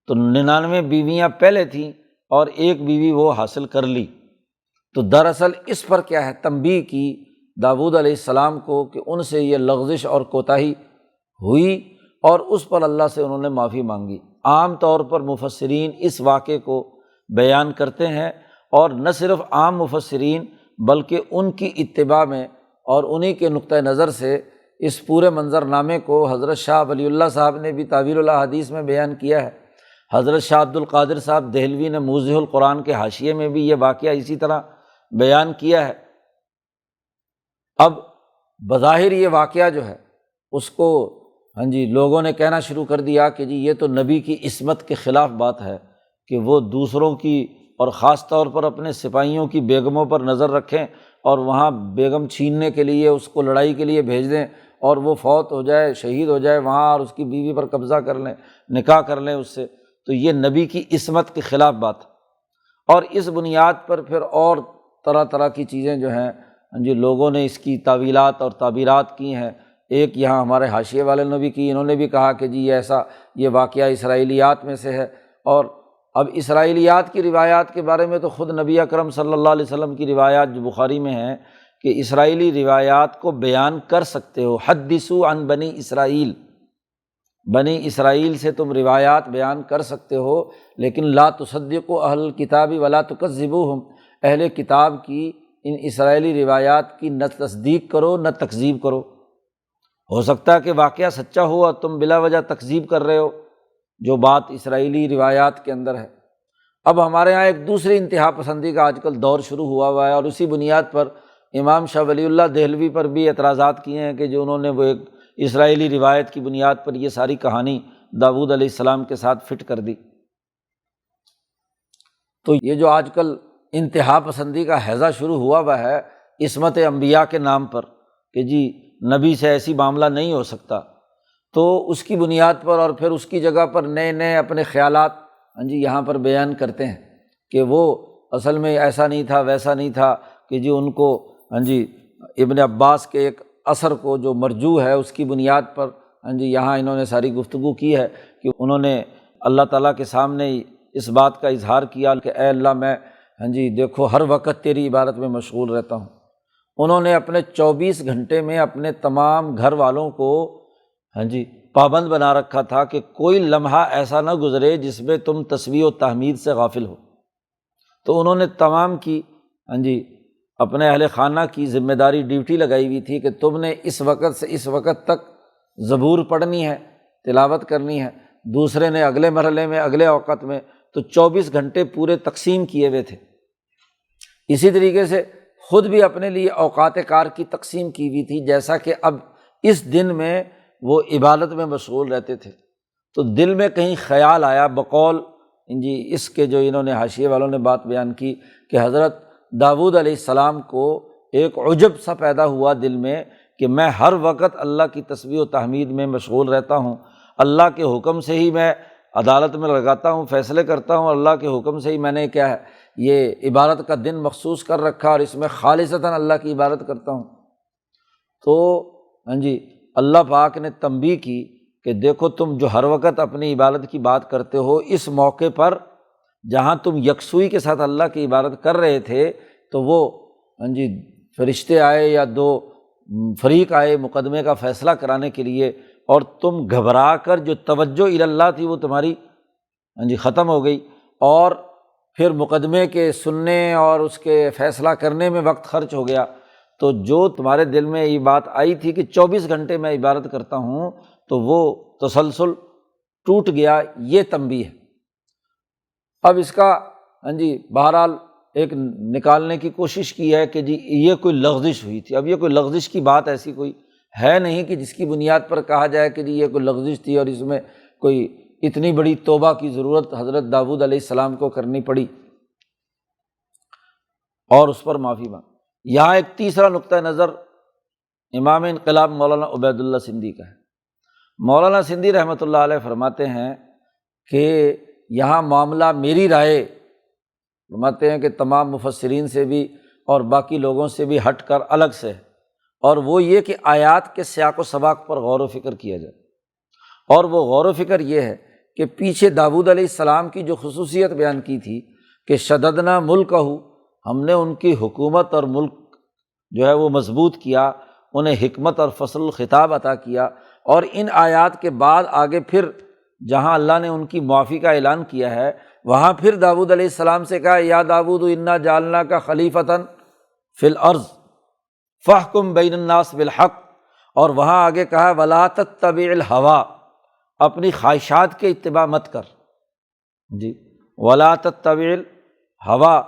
تو 99 بیویاں پہلے تھیں اور ایک بیوی وہ حاصل کر لی۔ تو دراصل اس پر کیا ہے تنبیہ کی داؤد علیہ السلام کو کہ ان سے یہ لغزش اور کوتاہی ہوئی، اور اس پر اللہ سے انہوں نے معافی مانگی۔ عام طور پر مفسرین اس واقعے کو بیان کرتے ہیں، اور نہ صرف عام مفسرین بلکہ ان کی اتباع میں اور انہی کے نقطہ نظر سے اس پورے منظرنامے کو حضرت شاہ ولی اللہ صاحب نے بھی تعویل الاحادیث میں بیان کیا ہے۔ حضرت شاہ عبد القادر صاحب دہلوی نے موضح القرآن کے حاشیے میں بھی یہ واقعہ اسی طرح بیان کیا ہے۔ اب بظاہر یہ واقعہ جو ہے اس کو لوگوں نے کہنا شروع کر دیا کہ جی یہ تو نبی کی عصمت کے خلاف بات ہے کہ وہ دوسروں کی اور خاص طور پر اپنے سپاہیوں کی بیگموں پر نظر رکھیں اور وہاں بیگم چھیننے کے لیے اس کو لڑائی کے لیے بھیج دیں، اور وہ فوت ہو جائے، شہید ہو جائے وہاں، اور اس کی بیوی پر قبضہ کر لیں، نکاح کر لیں اس سے، تو یہ نبی کی عصمت کے خلاف بات ہے۔ اور اس بنیاد پر پھر اور طرح طرح کی چیزیں جو ہیں لوگوں نے اس کی تعویلات اور تعبیرات کی ہیں۔ ایک یہاں ہمارے حاشیے والے نے بھی کی، انہوں نے بھی کہا کہ جی یہ ایسا یہ واقعہ اسرائیلیات میں سے ہے۔ اور اب اسرائیلیات کی روایات کے بارے میں تو خود نبی اکرم صلی اللہ علیہ وسلم کی روایات جو بخاری میں ہیں کہ اسرائیلی روایات کو بیان کر سکتے ہو، حدثوا عن بنی اسرائیل، بنی اسرائیل سے تم روایات بیان کر سکتے ہو، لیکن لا تصدقوا اہل الکتاب ولا تکذبوہم، اہل کتاب کی ان اسرائیلی روایات کی نہ تصدیق کرو نہ تکذیب کرو۔ ہو سکتا ہے کہ واقعہ سچا ہو اور تم بلا وجہ تکذیب کر رہے ہو جو بات اسرائیلی روایات کے اندر ہے۔ اب ہمارے ہاں ایک دوسری انتہا پسندی کا آج کل دور شروع ہوا ہے، اور اسی بنیاد پر امام شاہ ولی اللہ دہلوی پر بھی اعتراضات کیے ہیں کہ جو انہوں نے وہ ایک اسرائیلی روایت کی بنیاد پر یہ ساری کہانی داؤد علیہ السلام کے ساتھ فٹ کر دی۔ تو یہ جو آج کل انتہا پسندی کا ہیضہ شروع ہوا ہے عصمت انبیاء کے نام پر کہ جی نبی سے ایسی معاملہ نہیں ہو سکتا، تو اس کی بنیاد پر اور پھر اس کی جگہ پر نئے نئے اپنے خیالات یہاں پر بیان کرتے ہیں کہ وہ اصل میں ایسا نہیں تھا ویسا نہیں تھا، کہ جی ان کو ابن عباس کے ایک اثر کو جو مرجوع ہے اس کی بنیاد پر یہاں انہوں نے ساری گفتگو کی ہے کہ انہوں نے اللہ تعالیٰ کے سامنے اس بات کا اظہار کیا کہ اے اللہ میں دیکھو ہر وقت تیری عبادت میں مشغول رہتا ہوں۔ انہوں نے اپنے 24 گھنٹے میں اپنے تمام گھر والوں کو پابند بنا رکھا تھا کہ کوئی لمحہ ایسا نہ گزرے جس میں تم تسبیح و تحمید سے غافل ہو۔ تو انہوں نے تمام کی اپنے اہل خانہ کی ذمہ داری ڈیوٹی لگائی ہوئی تھی کہ تم نے اس وقت سے اس وقت تک زبور پڑھنی ہے، تلاوت کرنی ہے، دوسرے نے اگلے مرحلے میں اگلے اوقات میں، تو 24 گھنٹے پورے تقسیم کیے ہوئے تھے۔ اسی طریقے سے خود بھی اپنے لیے اوقات کار کی تقسیم کی ہوئی تھی، جیسا کہ اب اس دن میں وہ عبادت میں مشغول رہتے تھے۔ تو دل میں کہیں خیال آیا بقول اس کے جو انہوں نے حاشیے والوں نے بات بیان کی کہ حضرت داؤد علیہ السلام کو ایک عجب سا پیدا ہوا دل میں کہ میں ہر وقت اللہ کی تسبیح و تحمید میں مشغول رہتا ہوں، اللہ کے حکم سے ہی میں عدالت میں لگاتا ہوں، فیصلے کرتا ہوں، اللہ کے حکم سے ہی میں نے کیا ہے یہ عبادت کا دن مخصوص کر رکھا اور اس میں خالصتاً اللہ کی عبادت کرتا ہوں۔ تو اللہ پاک نے تنبیہ کی کہ دیکھو تم جو ہر وقت اپنی عبادت کی بات کرتے ہو، اس موقع پر جہاں تم یکسوئی کے ساتھ اللہ کی عبادت کر رہے تھے تو وہ فرشتے آئے یا 2 فریق آئے مقدمے کا فیصلہ کرانے کے لیے، اور تم گھبرا کر جو توجہ الی اللہ تھی وہ تمہاری ختم ہو گئی، اور پھر مقدمے کے سننے اور اس کے فیصلہ کرنے میں وقت خرچ ہو گیا، تو جو تمہارے دل میں یہ بات آئی تھی کہ 24 گھنٹے میں عبادت کرتا ہوں، تو وہ تسلسل ٹوٹ گیا۔ یہ تنبیہ ہے۔ اب اس کا بہرحال ایک نکالنے کی کوشش کی ہے کہ یہ کوئی لغزش ہوئی تھی۔ اب یہ کوئی لغزش کی بات ایسی کوئی ہے نہیں کہ جس کی بنیاد پر کہا جائے کہ یہ کوئی لغزش تھی اور اس میں کوئی اتنی بڑی توبہ کی ضرورت حضرت داؤد علیہ السلام کو کرنی پڑی اور اس پر معافی مانگ۔ یہاں ایک تیسرا نقطہ نظر امام انقلاب مولانا عبید اللہ سندھی کا ہے۔ مولانا سندھی رحمۃ اللہ علیہ فرماتے ہیں کہ یہاں معاملہ میری رائے، فرماتے ہیں کہ تمام مفسرین سے بھی اور باقی لوگوں سے بھی ہٹ کر الگ سے ہے، اور وہ یہ کہ آیات کے سیاق و سباق پر غور و فکر کیا جائے۔ اور وہ غور و فکر یہ ہے کہ پیچھے داؤد علیہ السلام کی جو خصوصیت بیان کی تھی کہ شددنا ملکہ، ہم نے ان کی حکومت اور ملک جو ہے وہ مضبوط کیا، انہیں حکمت اور فصل الخطاب عطا کیا، اور ان آیات کے بعد آگے پھر جہاں اللہ نے ان کی معافی کا اعلان کیا ہے، وہاں پھر داؤد علیہ السلام سے کہا یا داؤد انا جعلناک خلیفتاً فی الارض فاحکم بین الناس بالحق، اور وہاں آگے کہا ولا تتبع الہویٰ، اپنی خواہشات کے اتباع مت کر، ولا تتبع الہویٰ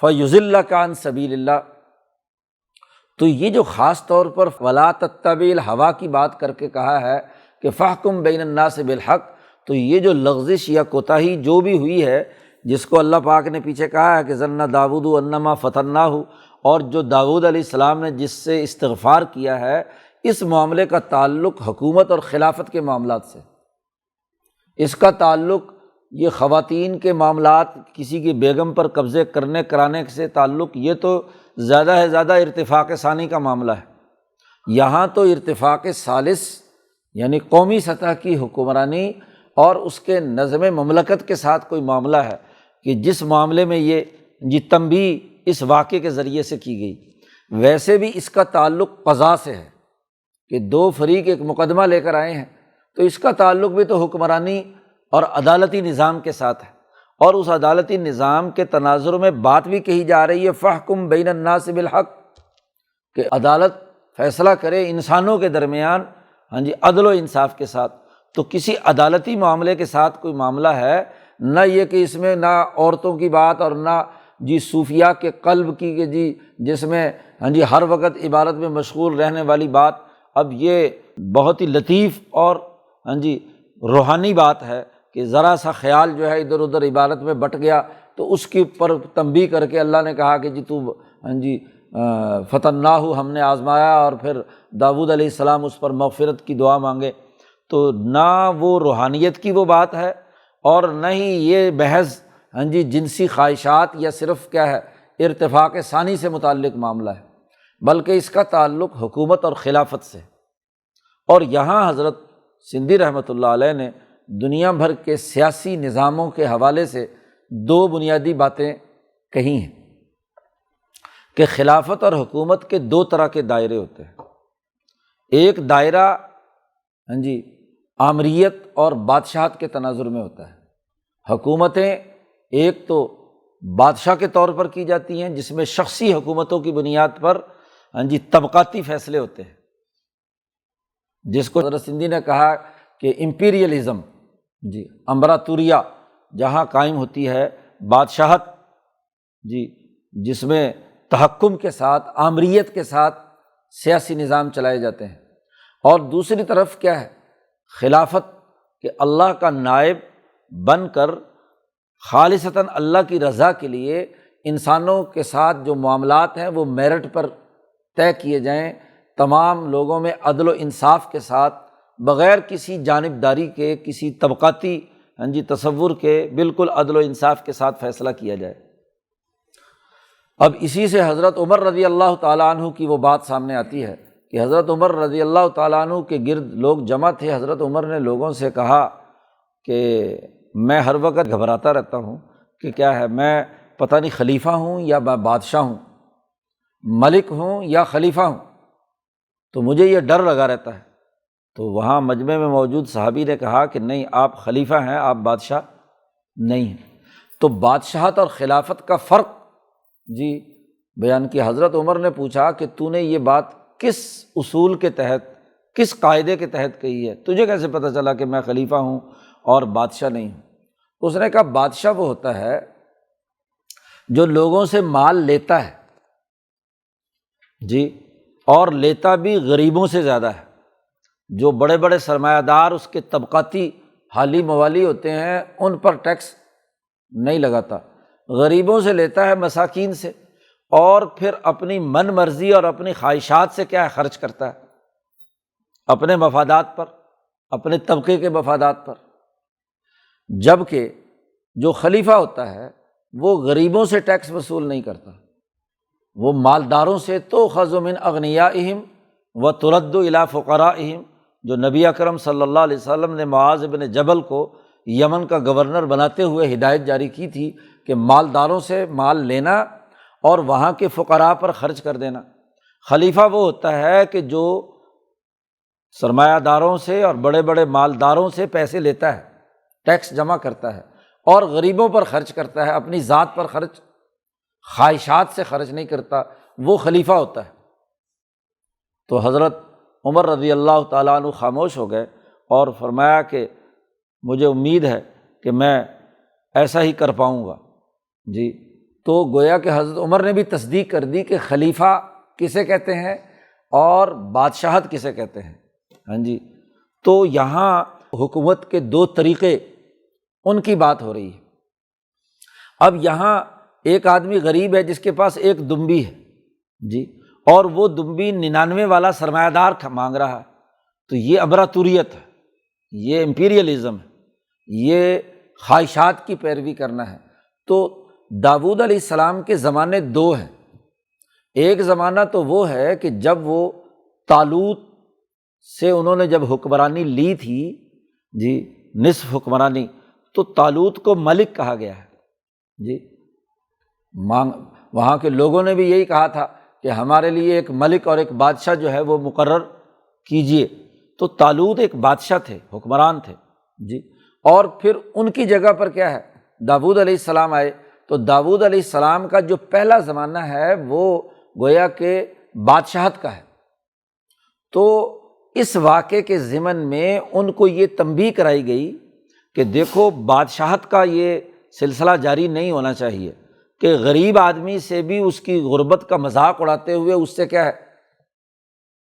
فیضلک عن سبیل اللہ۔ تو یہ جو خاص طور پر ولا تتبع الہویٰ کی بات کر کے کہا ہے کہ فاحکم بین الناس بالحق، تو یہ جو لغزش یا کوتاہی جو بھی ہوئی ہے، جس کو اللہ پاک نے پیچھے کہا ہے کہ ظن داؤد انما فتناہ، اور جو داؤد علیہ السلام نے جس سے استغفار کیا ہے، اس معاملے کا تعلق حکومت اور خلافت کے معاملات سے، اس کا تعلق یہ خواتین کے معاملات، کسی کی بیگم پر قبضے کرنے کرانے سے تعلق، یہ تو زیادہ ہے زیادہ ارتفاق ثانی کا معاملہ ہے۔ یہاں تو ارتفاق ثالث یعنی قومی سطح کی حکمرانی اور اس کے نظم مملکت کے ساتھ کوئی معاملہ ہے کہ جس معاملے میں یہ تنبیہ اس واقعے کے ذریعے سے کی گئی۔ ویسے بھی اس کا تعلق قضاء سے ہے کہ دو فریق ایک مقدمہ لے کر آئے ہیں، تو اس کا تعلق بھی تو حکمرانی اور عدالتی نظام کے ساتھ ہے، اور اس عدالتی نظام کے تناظر میں بات بھی کہی جا رہی ہے فاحکم بین الناس بالحق، کہ عدالت فیصلہ کرے انسانوں کے درمیان عدل و انصاف کے ساتھ۔ تو کسی عدالتی معاملے کے ساتھ کوئی معاملہ ہے، نہ یہ کہ اس میں نہ عورتوں کی بات اور نہ صوفیاء کے قلب کی کہ جس میں ہر وقت عبادت میں مشغول رہنے والی بات۔ اب یہ بہت ہی لطیف اور روحانی بات ہے کہ ذرا سا خیال جو ہے ادھر ادھر عبادت میں بٹ گیا، تو اس کے پر تنبیہ کر کے اللہ نے کہا کہ تو فتناہ، ہم نے آزمایا، اور پھر داؤد علیہ السلام اس پر مغفرت کی دعا مانگے۔ تو نہ وہ روحانیت کی وہ بات ہے، اور نہ ہی یہ محض جنسی خواہشات یا صرف کیا ہے ارتفاق ثانی سے متعلق معاملہ ہے، بلکہ اس کا تعلق حکومت اور خلافت سے۔ اور یہاں حضرت سندھی رحمۃ اللہ علیہ نے دنیا بھر کے سیاسی نظاموں کے حوالے سے دو بنیادی باتیں کہی ہیں کہ خلافت اور حکومت کے دو طرح کے دائرے ہوتے ہیں۔ ایک دائرہ آمریت اور بادشاہت کے تناظر میں ہوتا ہے۔ حکومتیں ایک تو بادشاہ کے طور پر کی جاتی ہیں، جس میں شخصی حکومتوں کی بنیاد پر طبقاتی فیصلے ہوتے ہیں، جس کو حضرت سندھی نے کہا کہ امپیریلزم، امبراتوریہ جہاں قائم ہوتی ہے، بادشاہت جس میں تحکم کے ساتھ آمریت کے ساتھ سیاسی نظام چلائے جاتے ہیں، اور دوسری طرف کیا ہے خلافت، کہ اللہ کا نائب بن کر خالصتاً اللہ کی رضا کے لیے انسانوں کے ساتھ جو معاملات ہیں وہ میرٹ پر طے کیے جائیں، تمام لوگوں میں عدل و انصاف کے ساتھ، بغیر کسی جانبداری کے، کسی طبقاتی تصور کے، بالکل عدل و انصاف کے ساتھ فیصلہ کیا جائے۔ اب اسی سے حضرت عمر رضی اللہ تعالیٰ عنہ کی وہ بات سامنے آتی ہے کہ حضرت عمر رضی اللہ تعالیٰ عنہ کے گرد لوگ جمع تھے۔ حضرت عمر نے لوگوں سے کہا کہ میں ہر وقت گھبراتا رہتا ہوں کہ کیا ہے، میں پتہ نہیں خلیفہ ہوں یا بادشاہ ہوں، ملک ہوں یا خلیفہ ہوں، تو مجھے یہ ڈر لگا رہتا ہے تو وہاں مجمع میں موجود صحابی نے کہا کہ نہیں، آپ خلیفہ ہیں، آپ بادشاہ نہیں ہیں۔ تو بادشاہت اور خلافت کا فرق جی بیان کیا۔ حضرت عمر نے پوچھا کہ تو نے یہ بات کس اصول کے تحت، کس قاعدے کے تحت کہی ہے؟ تجھے کیسے پتہ چلا کہ میں خلیفہ ہوں اور بادشاہ نہیں ہوں؟ اس نے کہا بادشاہ وہ ہوتا ہے جو لوگوں سے مال لیتا ہے جی، اور لیتا بھی غریبوں سے زیادہ ہے۔ جو بڑے بڑے سرمایہ دار اس کے طبقاتی حالی موالی ہوتے ہیں ان پر ٹیکس نہیں لگاتا، غریبوں سے لیتا ہے، مساکین سے، اور پھر اپنی من مرضی اور اپنی خواہشات سے کیا ہے، خرچ کرتا ہے اپنے مفادات پر، اپنے طبقے کے مفادات پر۔ جبکہ جو خلیفہ ہوتا ہے وہ غریبوں سے ٹیکس وصول نہیں کرتا، وہ مالداروں سے تؤخذ من اغنیائہم وترد الی فقرائہم، جو نبی اکرم صلی اللہ علیہ وسلم نے معاذ بن جبل کو یمن کا گورنر بناتے ہوئے ہدایت جاری کی تھی کہ مالداروں سے مال لینا اور وہاں کے فقراء پر خرچ کر دینا۔ خلیفہ وہ ہوتا ہے کہ جو سرمایہ داروں سے اور بڑے بڑے مالداروں سے پیسے لیتا ہے، ٹیکس جمع کرتا ہے اور غریبوں پر خرچ کرتا ہے، اپنی ذات پر خرچ، خواہشات سے خرچ نہیں کرتا، وہ خلیفہ ہوتا ہے۔ تو حضرت عمر رضی اللہ تعالیٰ عنہ خاموش ہو گئے اور فرمایا کہ مجھے امید ہے کہ میں ایسا ہی کر پاؤں گا جی۔ تو گویا کہ حضرت عمر نے بھی تصدیق کر دی کہ خلیفہ کسے کہتے ہیں اور بادشاہت کسے کہتے ہیں، ہاں جی۔ تو یہاں حکومت کے دو طریقے ان کی بات ہو رہی ہے۔ اب یہاں ایک آدمی غریب ہے جس کے پاس ایک دمبی ہے جی، اور وہ دمبی 99 والا سرمایہ دار مانگ رہا ہے، تو یہ ابراتوریت ہے، یہ امپیریلزم ہے، یہ خواہشات کی پیروی کرنا ہے۔ تو داؤد علیہ السلام کے زمانے دو ہیں۔ ایک زمانہ تو وہ ہے کہ جب وہ طالوت سے انہوں نے جب حکمرانی لی تھی جی، نصف حکمرانی، تو طالوت کو ملک کہا گیا ہے جی۔ وہاں کے لوگوں نے بھی یہی کہا تھا کہ ہمارے لیے ایک ملک اور ایک بادشاہ جو ہے وہ مقرر کیجیے۔ تو طالوت ایک بادشاہ تھے، حکمران تھے جی، اور پھر ان کی جگہ پر کیا ہے، داؤد علیہ السلام آئے۔ تو داؤد علیہ السلام کا جو پہلا زمانہ ہے وہ گویا کہ بادشاہت کا ہے۔ تو اس واقعے کے ضمن میں ان کو یہ تنبیہ کرائی گئی کہ دیکھو بادشاہت کا یہ سلسلہ جاری نہیں ہونا چاہیے کہ غریب آدمی سے بھی اس کی غربت کا مذاق اڑاتے ہوئے اس سے کیا ہے،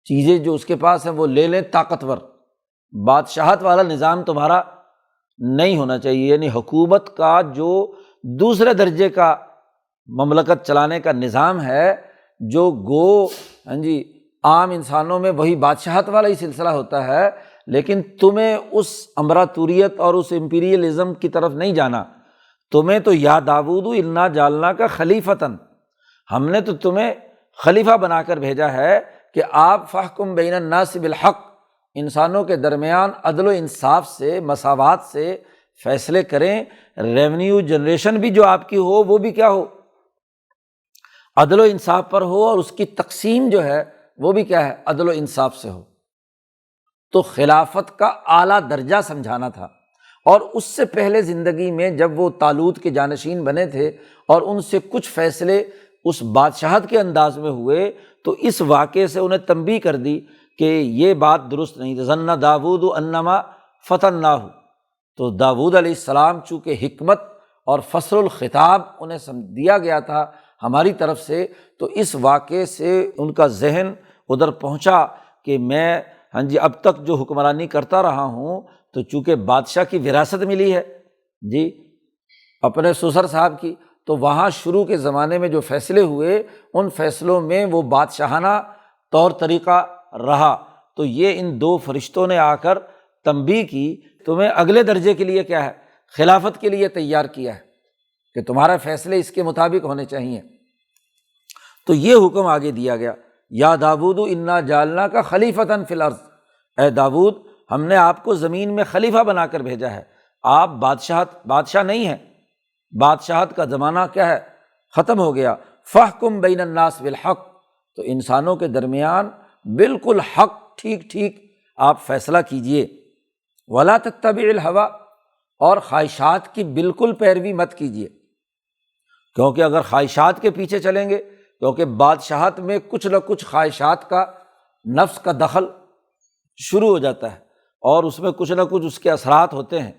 چیزیں جو اس کے پاس ہیں وہ لے لیں طاقتور۔ بادشاہت والا نظام تمہارا نہیں ہونا چاہیے، یعنی حکومت کا جو دوسرے درجے کا مملکت چلانے کا نظام ہے، جو گو ہاں جی عام انسانوں میں وہی بادشاہت والا ہی سلسلہ ہوتا ہے، لیکن تمہیں اس امبراطوریت اور اس امپیریلزم کی طرف نہیں جانا۔ تمہیں تو یا داؤد انا جعلنا کا خلیفتاً، ہم نے تو تمہیں خلیفہ بنا کر بھیجا ہے کہ آپ فاحکم بین الناس بالحق، انسانوں کے درمیان عدل و انصاف سے، مساوات سے فیصلے کریں۔ ریونیو جنریشن بھی جو آپ کی ہو وہ بھی کیا ہو، عدل و انصاف پر ہو، اور اس کی تقسیم جو ہے وہ بھی کیا ہے، عدل و انصاف سے ہو۔ تو خلافت کا اعلیٰ درجہ سمجھانا تھا۔ اور اس سے پہلے زندگی میں جب وہ طالوت کے جانشین بنے تھے اور ان سے کچھ فیصلے اس بادشاہت کے انداز میں ہوئے، تو اس واقعے سے انہیں تنبیہ کر دی کہ یہ بات درست نہیں۔ ظن داؤد انما فتناہ، تو داؤد علیہ السلام چونکہ حکمت اور فصل الخطاب انہیں دیا گیا تھا ہماری طرف سے، تو اس واقعے سے ان کا ذہن ادھر پہنچا کہ میں ہاں جی اب تک جو حکمرانی کرتا رہا ہوں، تو چونکہ بادشاہ کی وراثت ملی ہے جی اپنے سسر صاحب کی، تو وہاں شروع کے زمانے میں جو فیصلے ہوئے ان فیصلوں میں وہ بادشاہانہ طور طریقہ رہا۔ تو یہ ان دو فرشتوں نے آ کر تنبیہ کی، تمہیں اگلے درجے کے لیے کیا ہے، خلافت کے لیے تیار کیا ہے کہ تمہارے فیصلے اس کے مطابق ہونے چاہیے۔ تو یہ حکم آگے دیا گیا، یا داؤد انا جعلنا کا خلیفتاً فی الارض، اے داؤد ہم نے آپ کو زمین میں خلیفہ بنا کر بھیجا ہے، آپ بادشاہ نہیں ہیں، بادشاہت کا زمانہ کیا ہے، ختم ہو گیا۔ فاحکم بین الناس بالحق، تو انسانوں کے درمیان بالکل حق ٹھیک آپ فیصلہ کیجئے، ولا تتبع الہویٰ، اور خواہشات کی بالکل پیروی مت کیجیے، کیونکہ اگر خواہشات کے پیچھے چلیں گے، کیونکہ بادشاہت میں کچھ نہ کچھ خواہشات کا، نفس کا دخل شروع ہو جاتا ہے اور اس میں کچھ نہ کچھ اس کے اثرات ہوتے ہیں،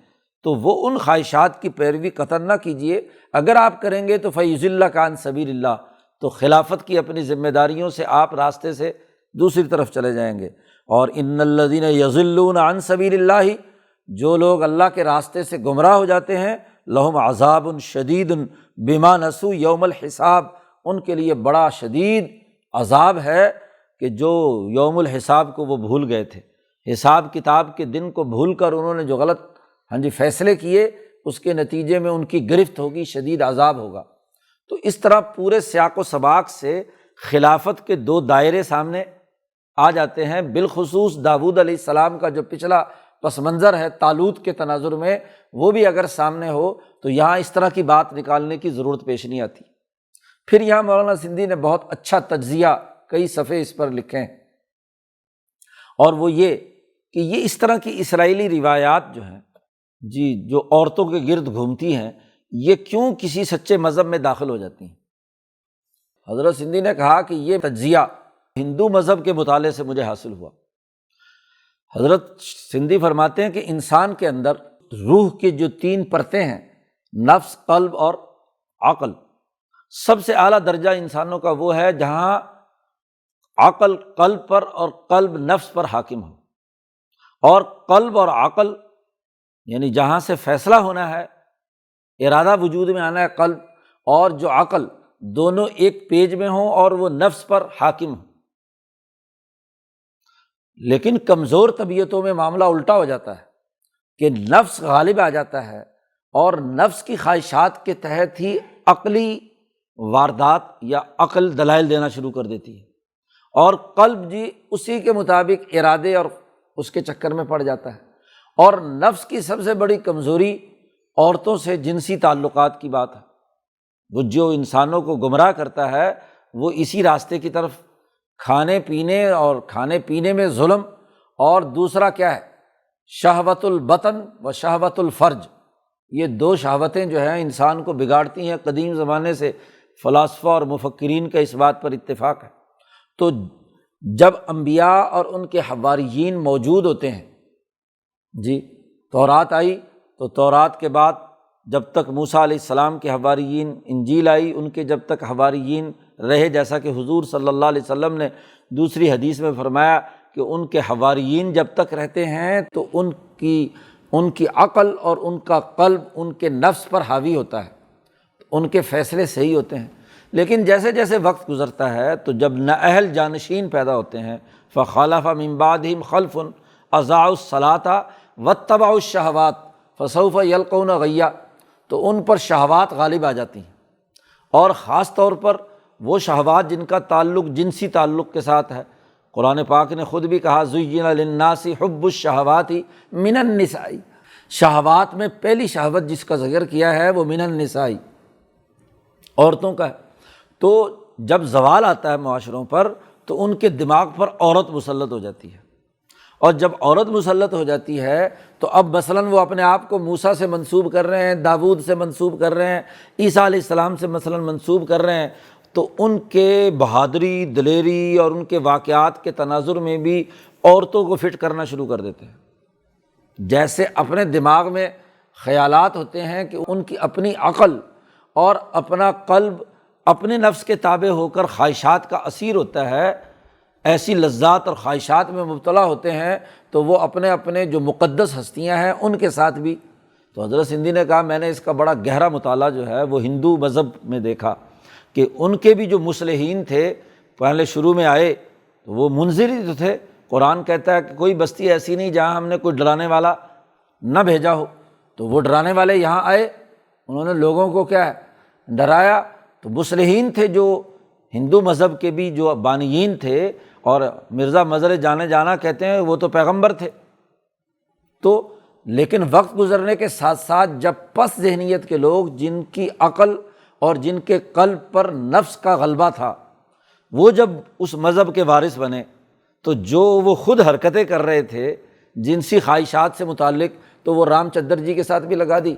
تو وہ ان خواہشات کی پیروی قطعاً نہ کیجیے۔ اگر آپ کریں گے تو فَيُضِلَّكَ عَن سَبِيلِ اللّہ، تو خلافت کی اپنی ذمہ داریوں سے آپ راستے سے دوسری طرف چلے جائیں گے۔ اور ان الذین یضلون عن سبیل اللہ، جو لوگ اللہ کے راستے سے گمراہ ہو جاتے ہیں، لہم عذاب شدید بما نسوا یوم الحساب، ان کے لیے بڑا شدید عذاب ہے کہ جو یوم الحساب کو وہ بھول گئے تھے، حساب کتاب کے دن کو بھول کر انہوں نے جو غلط فیصلے کیے، اس کے نتیجے میں ان کی گرفت ہوگی، شدید عذاب ہوگا۔ تو اس طرح پورے سیاق و سباق سے خلافت کے دو دائرے سامنے آ جاتے ہیں، بالخصوص داؤد علیہ السلام کا جو پچھلا پس منظر ہے طالوت کے تناظر میں، وہ بھی اگر سامنے ہو تو یہاں اس طرح کی بات نکالنے کی ضرورت پیش نہیں آتی۔ پھر یہاں مولانا سندھی نے بہت اچھا تجزیہ، کئی صفحے اس پر لکھے ہیں، اور وہ یہ کہ یہ اس طرح کی اسرائیلی روایات جو ہیں جو عورتوں کے گرد گھومتی ہیں، یہ کیوں کسی سچے مذہب میں داخل ہو جاتی ہیں۔ حضرت سندھی نے کہا کہ یہ تجزیہ ہندو مذہب کے مطالعے سے مجھے حاصل ہوا۔ حضرت سندھی فرماتے ہیں کہ انسان کے اندر روح کی جو 3 پرتیں ہیں، نفس، قلب اور عقل، سب سے اعلیٰ درجہ انسانوں کا وہ ہے جہاں عقل قلب پر اور قلب نفس پر حاکم ہو، اور قلب اور عقل یعنی جہاں سے فیصلہ ہونا ہے، ارادہ وجود میں آنا ہے، قلب اور جو عقل، دونوں ایک پیج میں ہوں اور وہ نفس پر حاکم ہوں۔ لیکن کمزور طبیعتوں میں معاملہ الٹا ہو جاتا ہے کہ نفس غالب آ جاتا ہے اور نفس کی خواہشات کے تحت ہی عقلی واردات یا عقل دلائل دینا شروع کر دیتی ہے، اور قلب اسی کے مطابق ارادے اور اس کے چکر میں پڑ جاتا ہے۔ اور نفس کی سب سے بڑی کمزوری عورتوں سے جنسی تعلقات کی بات ہے، وہ جو انسانوں کو گمراہ کرتا ہے وہ اسی راستے کی طرف، کھانے پینے میں ظلم، اور دوسرا کیا ہے، شہوت البطن و شہوت الفرج، یہ 2 شہوتیں جو ہیں انسان کو بگاڑتی ہیں، قدیم زمانے سے فلاسفہ اور مفکرین کا اس بات پر اتفاق ہے۔ تو جب انبیاء اور ان کے حواریین موجود ہوتے ہیں، تورات آئی تو تورات کے بعد جب تک موسیٰ علیہ السلام کے حواریین، انجیل آئی، ان کے جب تک حواریین رہے، جیسا کہ حضور صلی اللہ علیہ وسلم نے دوسری حدیث میں فرمایا کہ ان کے حواریین جب تک رہتے ہیں تو ان کی عقل اور ان کا قلب ان کے نفس پر حاوی ہوتا ہے، ان کے فیصلے صحیح ہوتے ہیں۔ لیکن جیسے جیسے وقت گزرتا ہے تو جب نااہل جانشین پیدا ہوتے ہیں، فخلف من بعدہم خلف اضاعوا الصلاۃ واتبعوا الشہوات فسوف یلقون غیا، تو ان پر شہوات غالب آ جاتی ہیں، اور خاص طور پر وہ شہوات جن کا تعلق جنسی تعلق کے ساتھ ہے۔ قرآن پاک نے خود بھی کہا زُیِّنَ لِلنَّاسِ حُبُّ الشَّہَوَاتِ مِنَ النِّسَاءِ، شہوات میں پہلی شہوت جس کا ذکر کیا ہے وہ من النساء، عورتوں کا ہے۔ تو جب زوال آتا ہے معاشروں پر تو ان کے دماغ پر عورت مسلط ہو جاتی ہے، اور جب عورت مسلط ہو جاتی ہے تو اب مثلاً وہ اپنے آپ کو موسیٰ سے منسوب کر رہے ہیں، داؤد سے منسوب کر رہے ہیں، عیسیٰ علیہ السلام سے مثلاً منسوب کر رہے ہیں، تو ان کے بہادری، دلیری اور ان کے واقعات کے تناظر میں بھی عورتوں کو فٹ کرنا شروع کر دیتے ہیں۔ جیسے اپنے دماغ میں خیالات ہوتے ہیں کہ ان کی اپنی عقل اور اپنا قلب اپنے نفس کے تابع ہو کر خواہشات کا اسیر ہوتا ہے، ایسی لذات اور خواہشات میں مبتلا ہوتے ہیں، تو وہ اپنے جو مقدس ہستیاں ہیں ان کے ساتھ بھی۔ تو حضرت سندھی نے کہا میں نے اس کا بڑا گہرا مطالعہ جو ہے وہ ہندو مذہب میں دیکھا کہ ان کے بھی جو مصلحین تھے، پہلے شروع میں آئے تو وہ منذر ہی تو تھے۔ قرآن کہتا ہے کہ کوئی بستی ایسی نہیں جہاں ہم نے کوئی ڈرانے والا نہ بھیجا ہو، تو وہ ڈرانے والے یہاں آئے، انہوں نے لوگوں کو کیا ہے ڈرایا۔ تو مصلحین تھے جو ہندو مذہب کے بھی جو بانیین تھے، اور مرزا مظہر جانے جانا کہتے ہیں وہ تو پیغمبر تھے۔ تو لیکن وقت گزرنے کے ساتھ ساتھ جب پس ذہنیت کے لوگ، جن کی عقل اور جن کے قلب پر نفس کا غلبہ تھا، وہ جب اس مذہب کے وارث بنے تو جو وہ خود حرکتیں کر رہے تھے جنسی خواہشات سے متعلق، تو وہ رام چندر جی کے ساتھ بھی لگا دی،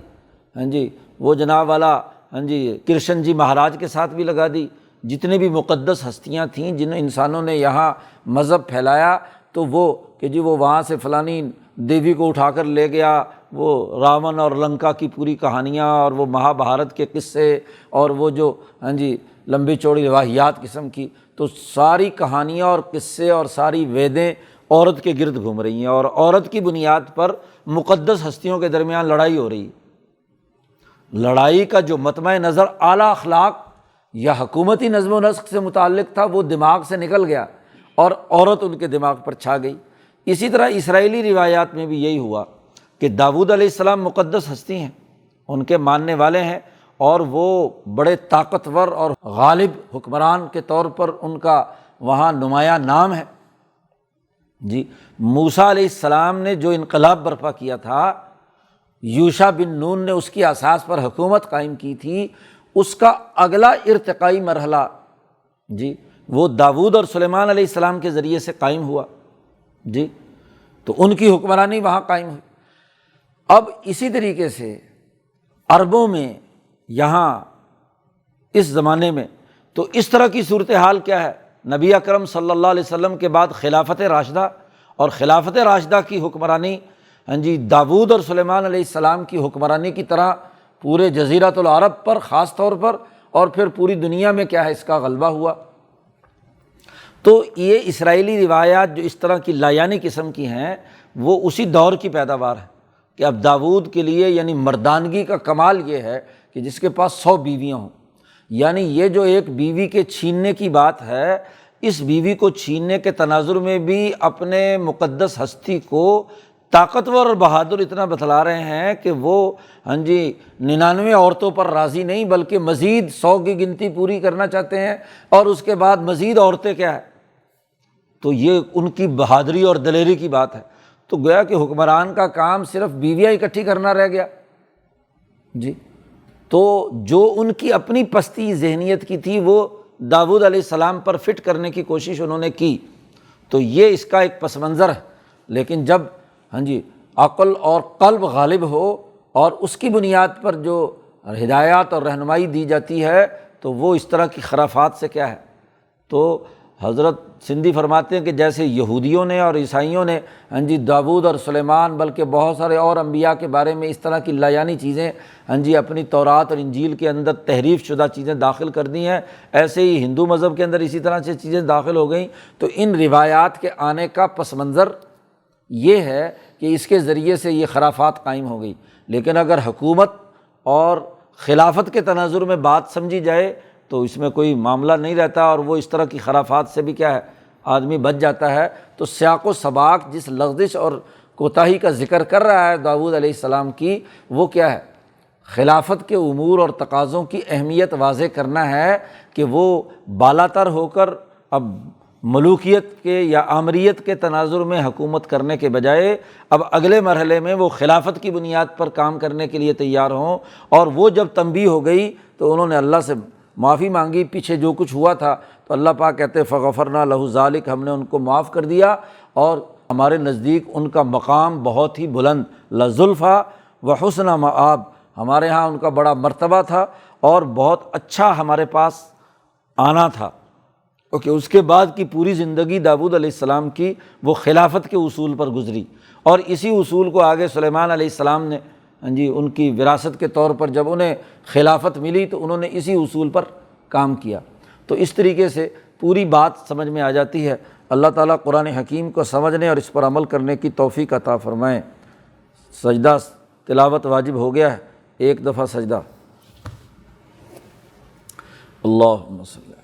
ہاں جی، وہ جناب والا ہاں جی کرشن جی مہاراج کے ساتھ بھی لگا دی۔ جتنے بھی مقدس ہستیاں تھیں جن انسانوں نے یہاں مذہب پھیلایا، تو وہ کہ جی وہ وہاں سے فلانی دیوی کو اٹھا کر لے گیا، وہ راون اور لنکا کی پوری کہانیاں اور وہ مہابھارت کے قصے اور وہ جو ہاں جی لمبی چوڑی روایات قسم کی، تو ساری کہانیاں اور قصے اور ساری ویدیں عورت کے گرد گھوم رہی ہیں، اور عورت کی بنیاد پر مقدس ہستیوں کے درمیان لڑائی ہو رہی ہے۔ لڑائی کا جو مطمع نظر اعلیٰ اخلاق یا حکومتی نظم و نسق سے متعلق تھا، وہ دماغ سے نکل گیا اور عورت ان کے دماغ پر چھا گئی۔ اسی طرح اسرائیلی روایات میں بھی یہی ہوا کہ داؤد علیہ السلام مقدس ہستی ہیں، ان کے ماننے والے ہیں، اور وہ بڑے طاقتور اور غالب حکمران کے طور پر ان کا وہاں نمایاں نام ہے۔ جی موسیٰ علیہ السلام نے جو انقلاب برپا کیا تھا، یوشع بن نون نے اس کی اساس پر حکومت قائم کی تھی، اس کا اگلا ارتقائی مرحلہ جی وہ داؤد اور سلیمان علیہ السلام کے ذریعے سے قائم ہوا۔ جی تو ان کی حکمرانی وہاں قائم ہوئی۔ اب اسی طریقے سے عربوں میں یہاں اس زمانے میں تو اس طرح کی صورتحال کیا ہے، نبی اکرم صلی اللہ علیہ وسلم کے بعد خلافت راشدہ، اور خلافت راشدہ کی حکمرانی ہاں جی داؤد اور سلیمان علیہ السلام کی حکمرانی کی طرح پورے جزیرۃ العرب پر خاص طور پر، اور پھر پوری دنیا میں کیا ہے اس کا غلبہ ہوا۔ تو یہ اسرائیلی روایات جو اس طرح کی لایانی قسم کی ہیں، وہ اسی دور کی پیداوار ہے کہ اب داؤد کے لیے یعنی مردانگی کا کمال یہ ہے کہ جس کے پاس 100 بیویاں ہوں، یعنی یہ جو ایک بیوی کے چھیننے کی بات ہے، اس بیوی کو چھیننے کے تناظر میں بھی اپنے مقدس ہستی کو طاقتور اور بہادر اتنا بتلا رہے ہیں کہ وہ ہاں جی 99 عورتوں پر راضی نہیں، بلکہ مزید 100 کی گنتی پوری کرنا چاہتے ہیں، اور اس کے بعد مزید عورتیں کیا ہے۔ تو یہ ان کی بہادری اور دلیری کی بات ہے۔ تو گویا کہ حکمران کا کام صرف بیویاں اکٹھی کرنا رہ گیا۔ جی تو جو ان کی اپنی پستی ذہنیت کی تھی، وہ داؤد علیہ السلام پر فٹ کرنے کی کوشش انہوں نے کی، تو یہ اس کا ایک پس منظر ہے۔ لیکن جب ہاں جی عقل اور قلب غالب ہو اور اس کی بنیاد پر جو ہدایات اور رہنمائی دی جاتی ہے، تو وہ اس طرح کی خرافات سے کیا ہے۔ تو حضرت سندھی فرماتے ہیں کہ جیسے یہودیوں نے اور عیسائیوں نے ہاں جی داؤد اور سلیمان بلکہ بہت سارے اور انبیاء کے بارے میں اس طرح کی لایانی چیزیں ہاں جی اپنی تورات اور انجیل کے اندر تحریف شدہ چیزیں داخل کر دی ہیں، ایسے ہی ہندو مذہب کے اندر اسی طرح سے چیزیں داخل ہو گئیں۔ تو ان روایات کے آنے کا پس منظر یہ ہے کہ اس کے ذریعے سے یہ خرافات قائم ہو گئی۔ لیکن اگر حکومت اور خلافت کے تناظر میں بات سمجھی جائے تو اس میں کوئی معاملہ نہیں رہتا، اور وہ اس طرح کی خرافات سے بھی کیا ہے آدمی بچ جاتا ہے۔ تو سیاق و سباق جس لغزش اور کوتاہی کا ذکر کر رہا ہے داؤد علیہ السلام کی، وہ کیا ہے، خلافت کے امور اور تقاضوں کی اہمیت واضح کرنا ہے کہ وہ بالاتر ہو کر اب ملوکیت کے یا آمریت کے تناظر میں حکومت کرنے کے بجائے اب اگلے مرحلے میں وہ خلافت کی بنیاد پر کام کرنے کے لیے تیار ہوں۔ اور وہ جب تنبیہ ہو گئی تو انہوں نے اللہ سے معافی مانگی، پیچھے جو کچھ ہوا تھا، تو اللہ پاک کہتے فغفرنا لہ ذالک، ہم نے ان کو معاف کر دیا، اور ہمارے نزدیک ان کا مقام بہت ہی بلند، لزلفیٰ وحسن مآب، ہمارے ہاں ان کا بڑا مرتبہ تھا اور بہت اچھا ہمارے پاس آنا تھا۔ کیونکہ اس کے بعد کی پوری زندگی داؤد علیہ السلام کی وہ خلافت کے اصول پر گزری، اور اسی اصول کو آگے سلیمان علیہ السلام نے ہاں جی ان کی وراثت کے طور پر جب انہیں خلافت ملی تو انہوں نے اسی اصول پر کام کیا۔ تو اس طریقے سے پوری بات سمجھ میں آ جاتی ہے۔ اللہ تعالیٰ قرآن حکیم کو سمجھنے اور اس پر عمل کرنے کی توفیق عطا فرمائیں۔ سجدہ تلاوت واجب ہو گیا ہے، ایک دفعہ سجدہ۔ اللہم صلی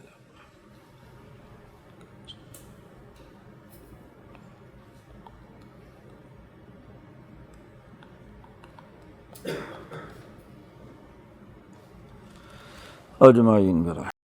اجمعین برحمتک۔